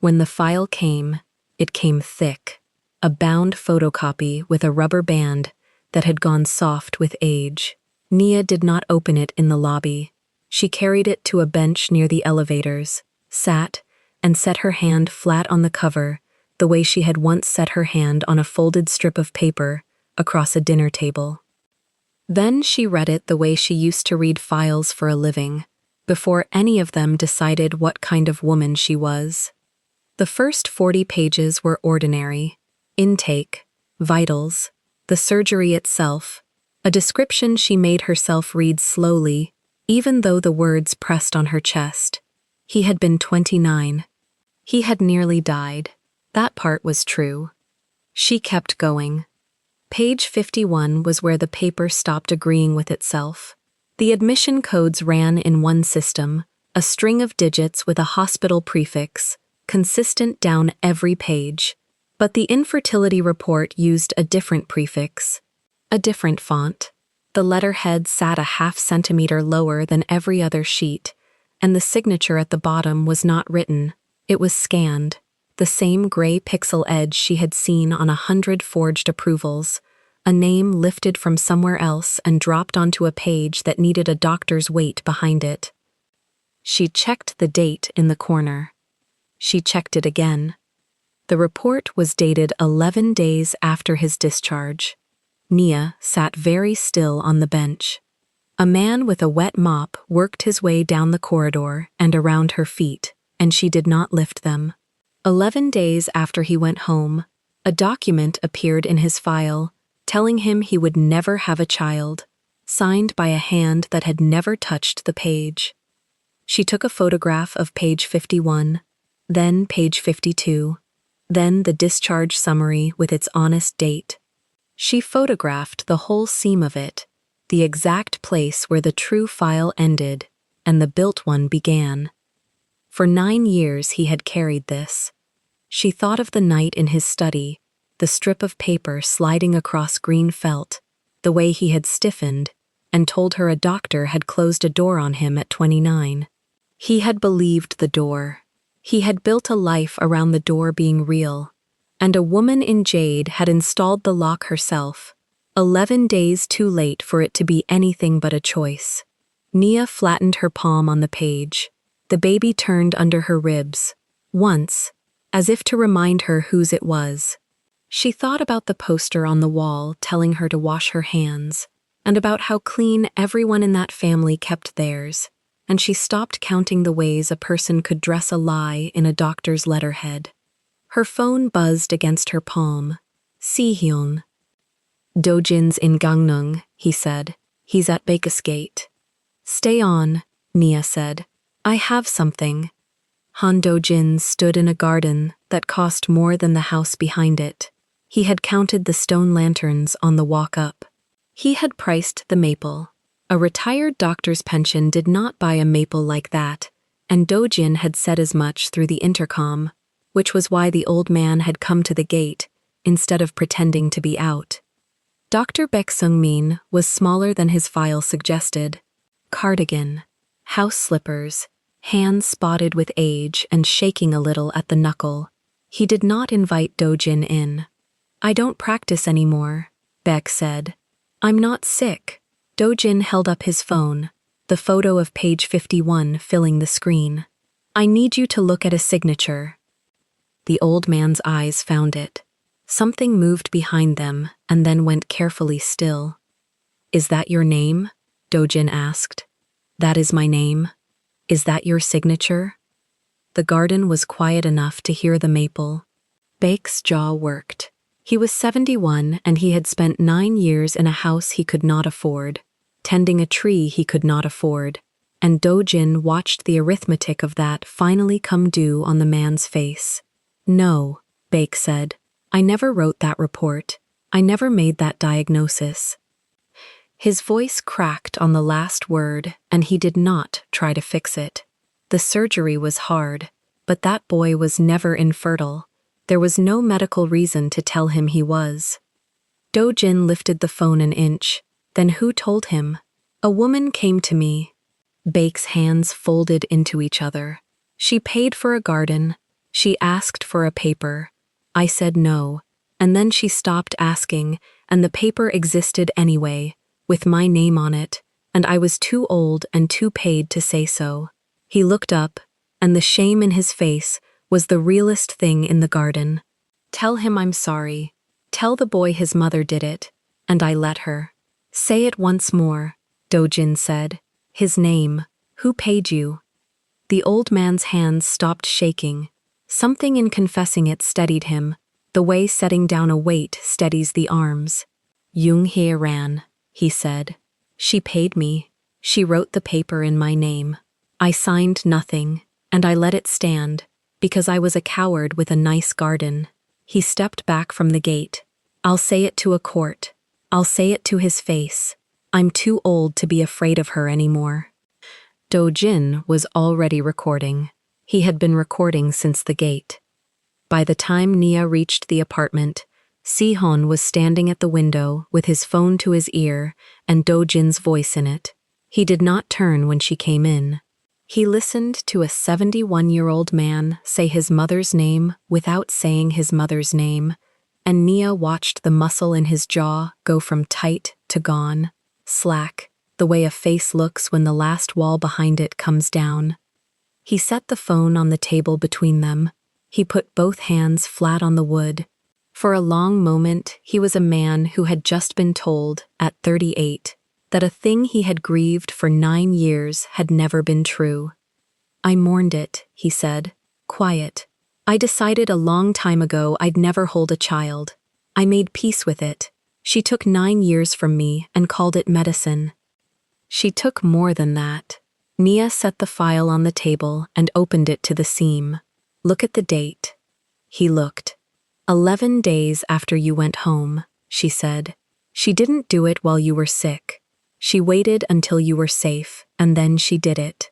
When the file came, it came thick, a bound photocopy with a rubber band that had gone soft with age. Nia did not open it in the lobby. She carried it to a bench near the elevators, sat, and set her hand flat on the cover, the way she had once set her hand on a folded strip of paper across a dinner table. Then she read it the way she used to read files for a living, before any of them decided what kind of woman she was. The first 40 pages were ordinary: intake, vitals, the surgery itself, a description she made herself read slowly, even though the words pressed on her chest. He had been 29. He had nearly died. That part was true. She kept going. Page 51 was where the paper stopped agreeing with itself. The admission codes ran in one system, a string of digits with a hospital prefix, consistent down every page. But the infertility report used a different prefix, a different font. The letterhead sat a ½ centimeter lower than every other sheet, and the signature at the bottom was not written. It was scanned, the same gray pixel edge she had seen on 100 forged approvals, a name lifted from somewhere else and dropped onto a page that needed a doctor's weight behind it. She checked the date in the corner. She checked it again. The report was dated 11 days after his discharge. Nia sat very still on the bench. A man with a wet mop worked his way down the corridor and around her feet, and she did not lift them. 11 days after he went home, a document appeared in his file, telling him he would never have a child, signed by a hand that had never touched the page. She took a photograph of page 51, then page 52, then the discharge summary with its honest date. She photographed the whole seam of it, the exact place where the true file ended and the built one began. For 9 years he had carried this. She thought of the night in his study, the strip of paper sliding across green felt, the way he had stiffened, and told her a doctor had closed a door on him at 29. He had believed the door. He had built a life around the door being real, and a woman in jade had installed the lock herself, 11 days too late for it to be anything but a choice. Nia flattened her palm on the page. The baby turned under her ribs, once, as if to remind her whose it was. She thought about the poster on the wall telling her to wash her hands, and about how clean everyone in that family kept theirs, and she stopped counting the ways a person could dress a lie in a doctor's letterhead. Her phone buzzed against her palm. Si-hyun. Dojin's in Gangneung, he said. He's at Bakes Gate. Stay on, Nia said. I have something. Han Dojin stood in a garden that cost more than the house behind it. He had counted the stone lanterns on the walk up. He had priced the maple. A retired doctor's pension did not buy a maple like that, and Dojin had said as much through the intercom, which was why the old man had come to the gate instead of pretending to be out. Dr. Baek Sung-min was smaller than his file suggested. Cardigan, house slippers, hands spotted with age and shaking a little at the knuckle. He did not invite Dojin in. I don't practice anymore, Baek said. I'm not sick. Dojin held up his phone, the photo of page 51 filling the screen. I need you to look at a signature. The old man's eyes found it. Something moved behind them and then went carefully still. Is that your name? Dojin asked. That is my name. Is that your signature? The garden was quiet enough to hear the maple. Baek's jaw worked. He was 71 and he had spent 9 years in a house he could not afford, tending a tree he could not afford, and Dojin watched the arithmetic of that finally come due on the man's face. No, Baek said. I never wrote that report. I never made that diagnosis. His voice cracked on the last word, and he did not try to fix it. The surgery was hard, but that boy was never infertile. There was no medical reason to tell him he was. Dojin lifted the phone an inch. Then who told him? A woman came to me. Baek's hands folded into each other. She paid for a garden. She asked for a paper. I said no, and then she stopped asking, and the paper existed anyway, with my name on it, and I was too old and too paid to say so. He looked up, and the shame in his face was the realest thing in the garden. Tell him I'm sorry. Tell the boy his mother did it, and I let her. Say it once more, Dojin said. His name. Who paid you? The old man's hands stopped shaking. Something in confessing it steadied him, the way setting down a weight steadies the arms. Jung-hye Ran, he said. She paid me. She wrote the paper in my name. I signed nothing, and I let it stand, because I was a coward with a nice garden. He stepped back from the gate. I'll say it to a court. I'll say it to his face. I'm too old to be afraid of her anymore. Dojin was already recording. He had been recording since the gate. By the time Nia reached the apartment, Si-hyun was standing at the window with his phone to his ear and Dojin's voice in it. He did not turn when she came in. He listened to a 71-year-old man say his mother's name without saying his mother's name, and Nia watched the muscle in his jaw go from tight to gone, slack, the way a face looks when the last wall behind it comes down. He set the phone on the table between them. He put both hands flat on the wood. For a long moment, he was a man who had just been told, at 38, that a thing he had grieved for 9 years had never been true. I mourned it, he said, quiet. I decided a long time ago I'd never hold a child. I made peace with it. She took 9 years from me and called it medicine. She took more than that. Nia set the file on the table and opened it to the seam. Look at the date. He looked. 11 days after you went home, she said. She didn't do it while you were sick. She waited until you were safe, and then she did it.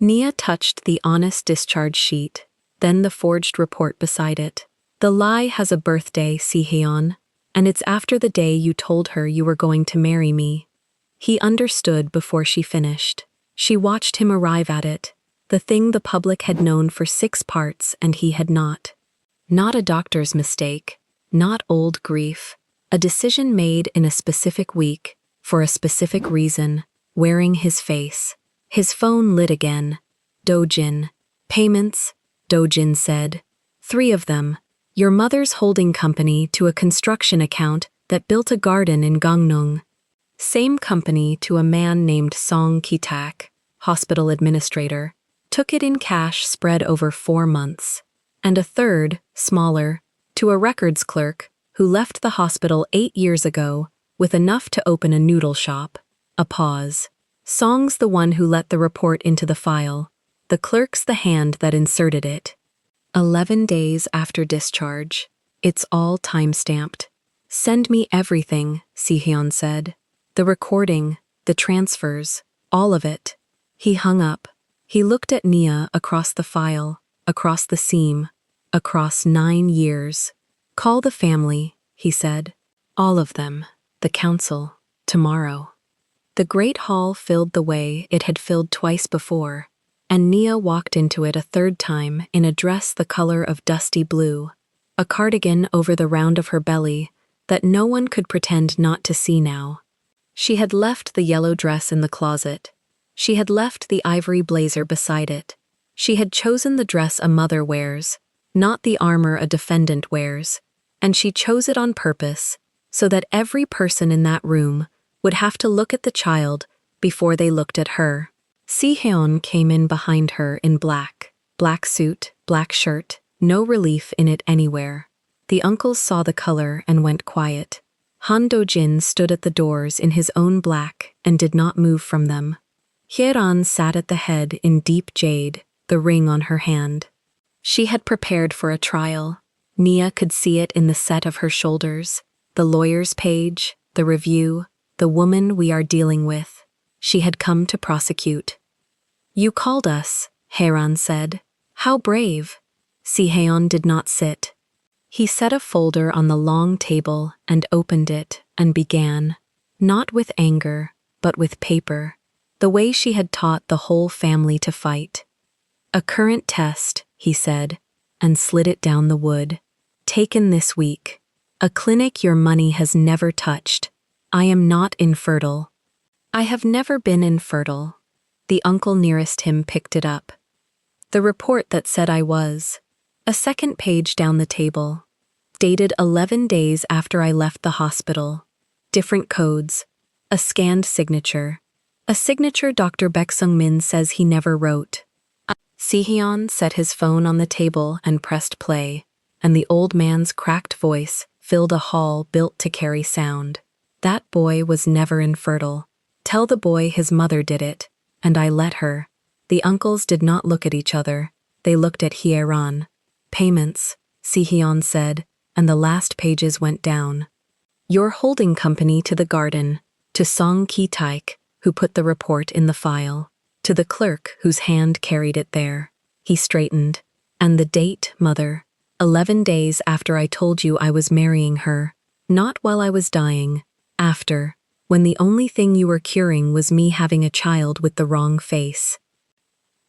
Nia touched the honest discharge sheet, then the forged report beside it. The lie has a birthday, Si-hyun, and it's after the day you told her you were going to marry me. He understood before she finished. She watched him arrive at it, the thing the public had known for 6 parts and he had not. Not a doctor's mistake, not old grief, a decision made in a specific week, for a specific reason, wearing his face. His phone lit again. Dojin. Payments, Dojin said. 3 of them. Your mother's holding company to a construction account that built a garden in Gangneung. Same company to a man named Song Ki-tak, hospital administrator, took it in cash spread over 4 months. And a third, smaller, to a records clerk who left the hospital 8 years ago with enough to open a noodle shop. A pause. Song's the one who let the report into the file. The clerk's the hand that inserted it. 11 days after discharge. It's all time-stamped. Send me everything, Si-hyun said. The recording, the transfers, all of it. He hung up. He looked at Nia across the file, across the seam, across 9 years. Call the family, he said. All of them. The council. Tomorrow. The great hall filled the way it had filled twice before, and Nia walked into it a third time in a dress the color of dusty blue, a cardigan over the round of her belly that no one could pretend not to see now. She had left the yellow dress in the closet. She had left the ivory blazer beside it. She had chosen the dress a mother wears, not the armor a defendant wears, and she chose it on purpose so that every person in that room would have to look at the child before they looked at her. Si-hyun came in behind her in black suit, black shirt, no relief in it anywhere. The uncles saw the color and went quiet. Han Do-jin stood at the doors in his own black and did not move from them. Hye-ran sat at the head in deep jade, the ring on her hand. She had prepared for a trial. Nia could see it in the set of her shoulders, the lawyer's page, the review, the woman we are dealing with. She had come to prosecute. You called us, Hye-ran said. How brave. Si-hyun did not sit. He set a folder on the long table and opened it and began, not with anger, but with paper, the way she had taught the whole family to fight. A current test, he said, and slid it down the wood. Taken this week. A clinic your money has never touched. I am not infertile. I have never been infertile. The uncle nearest him picked it up. The report that said I was. A second page down the table. Dated 11 days after I left the hospital. Different codes. A scanned signature. A signature Dr. Baek-sung-min says he never wrote. Si-hyun set his phone on the table and pressed play, and the old man's cracked voice filled a hall built to carry sound. That boy was never infertile. Tell the boy his mother did it, and I let her. The uncles did not look at each other. They looked at Hye-ran. Payments, Si-hyun said, and the last pages went down. Your holding company to the garden, to Song Ki-tak, who put the report in the file, to the clerk whose hand carried it there. He straightened. And the date, mother. 11 days after I told you I was marrying her. Not while I was dying. After, when the only thing you were curing was me having a child with the wrong face.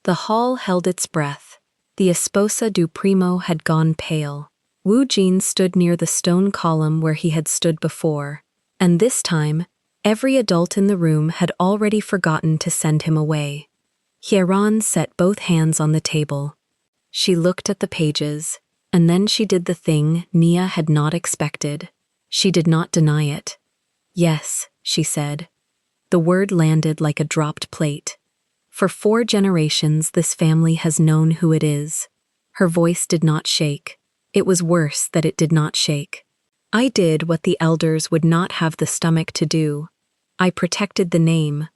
The hall held its breath. The esposa du primo had gone pale. Woo Jin stood near the stone column where he had stood before, and this time, every adult in the room had already forgotten to send him away. Hye-ran set both hands on the table. She looked at the pages, and then she did the thing Nia had not expected. She did not deny it. Yes, she said. The word landed like a dropped plate. For 4 generations this family has known who it is. Her voice did not shake. It was worse that it did not shake. I did what the elders would not have the stomach to do. I protected the name.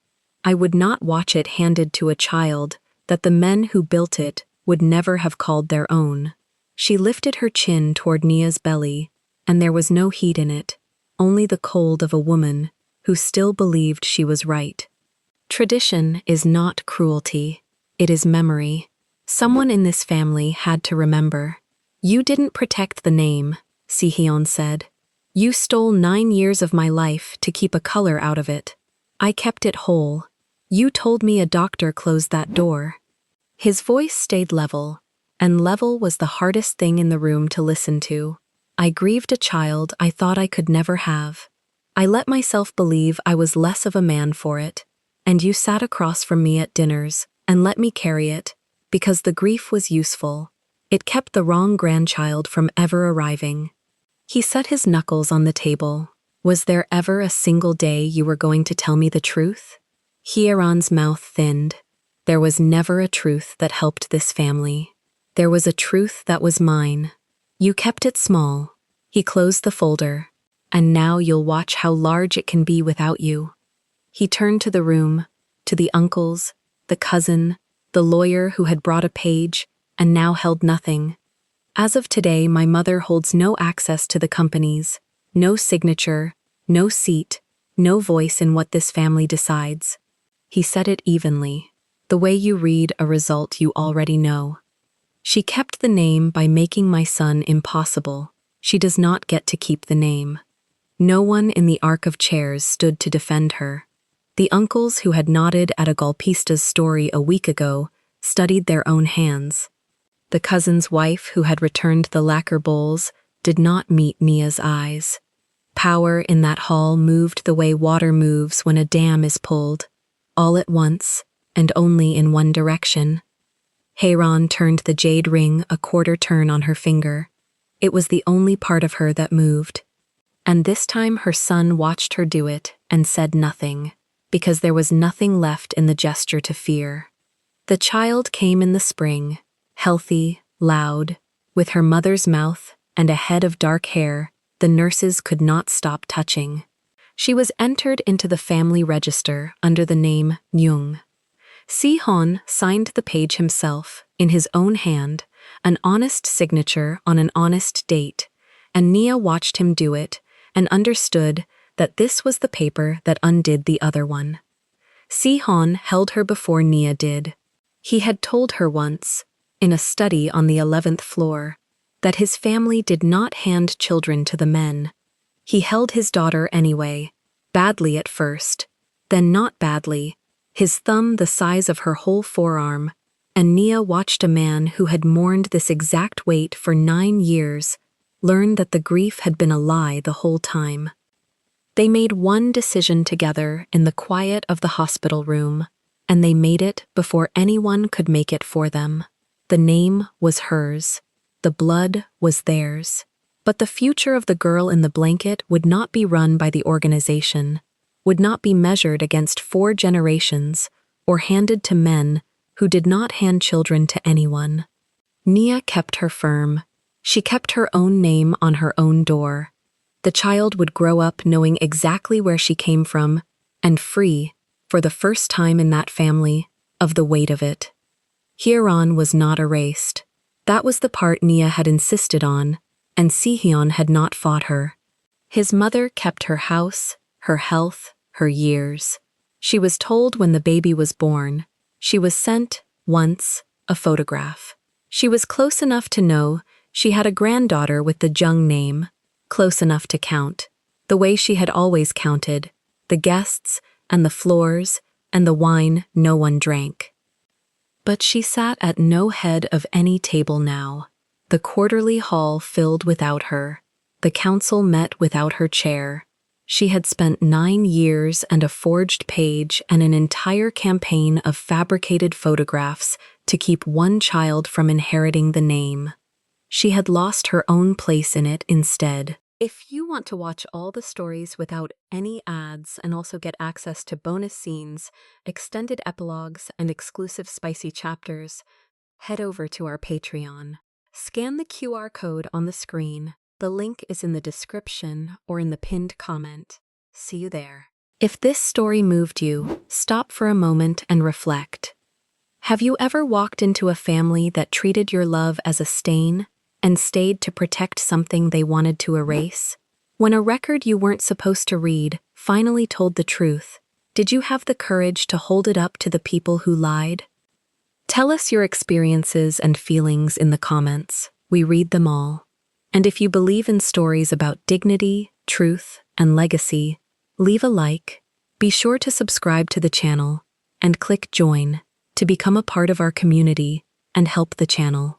I would not watch it handed to a child that the men who built it would never have called their own. She lifted her chin toward Nia's belly, and there was no heat in it, only the cold of a woman who still believed she was right. Tradition is not cruelty, it is memory. Someone in this family had to remember. You didn't protect the name, Si-hyun said. You stole 9 years of my life to keep a color out of it. I kept it whole. You told me a doctor closed that door. His voice stayed level, and level was the hardest thing in the room to listen to. I grieved a child I thought I could never have. I let myself believe I was less of a man for it, and you sat across from me at dinners and let me carry it, because the grief was useful. It kept the wrong grandchild from ever arriving. He set his knuckles on the table. Was there ever a single day you were going to tell me the truth? Hieron's mouth thinned. There was never a truth that helped this family. There was a truth that was mine. You kept it small. He closed the folder. And now you'll watch how large it can be without you. He turned to the room, to the uncles, the cousin, the lawyer who had brought a page and now held nothing. As of today, my mother holds no access to the companies, no signature, no seat, no voice in what this family decides. He said it evenly, the way you read a result you already know. She kept the name by making my son impossible. She does not get to keep the name. No one in the arc of chairs stood to defend her. The uncles who had nodded at a golpista's story a week ago studied their own hands. The cousin's wife who had returned the lacquer bowls did not meet Nia's eyes. Power in that hall moved the way water moves when a dam is pulled, all at once and only in one direction. Heir turned the jade ring a quarter turn on her finger. It was the only part of her that moved. And this time her son watched her do it and said nothing, because there was nothing left in the gesture to fear. The child came in the spring, healthy, loud, with her mother's mouth and a head of dark hair the nurses could not stop touching. She was entered into the family register under the name Nyung. Si-hyun signed the page himself, in his own hand, an honest signature on an honest date, and Nia watched him do it and understood that this was the paper that undid the other one. Si-hyun held her before Nia did. He had told her once, in a study on the 11th floor, that his family did not hand children to the men. He held his daughter anyway, badly at first, then not badly, his thumb the size of her whole forearm, and Nia watched a man who had mourned this exact weight for 9 years learn that the grief had been a lie the whole time. They made one decision together in the quiet of the hospital room, and they made it before anyone could make it for them. The name was hers. The blood was theirs. But the future of the girl in the blanket would not be run by the organization, would not be measured against 4 generations, or handed to men who did not hand children to anyone. Nia kept her firm. She kept her own name on her own door. The child would grow up knowing exactly where she came from, and free, for the first time in that family, of the weight of it. Hieron was not erased. That was the part Nia had insisted on, and Si-hyun had not fought her. His mother kept her house, her health, her years. She was told when the baby was born. She was sent, once, a photograph. She was close enough to know she had a granddaughter with the Jung name, close enough to count, the way she had always counted, the guests and the floors and the wine no one drank. But she sat at no head of any table now. The quarterly hall filled without her. The council met without her chair. She had spent 9 years and a forged page and an entire campaign of fabricated photographs to keep one child from inheriting the name. She had lost her own place in it instead. If you want to watch all the stories without any ads and also get access to bonus scenes, extended epilogues, and exclusive spicy chapters, head over to our Patreon. Scan the QR code on the screen. The link is in the description or in the pinned comment. See you there. If this story moved you, stop for a moment and reflect. Have you ever walked into a family that treated your love as a stain and stayed to protect something they wanted to erase? When a record you weren't supposed to read finally told the truth, did you have the courage to hold it up to the people who lied? Tell us your experiences and feelings in the comments. We read them all. And if you believe in stories about dignity, truth, and legacy, leave a like, be sure to subscribe to the channel, and click join to become a part of our community and help the channel.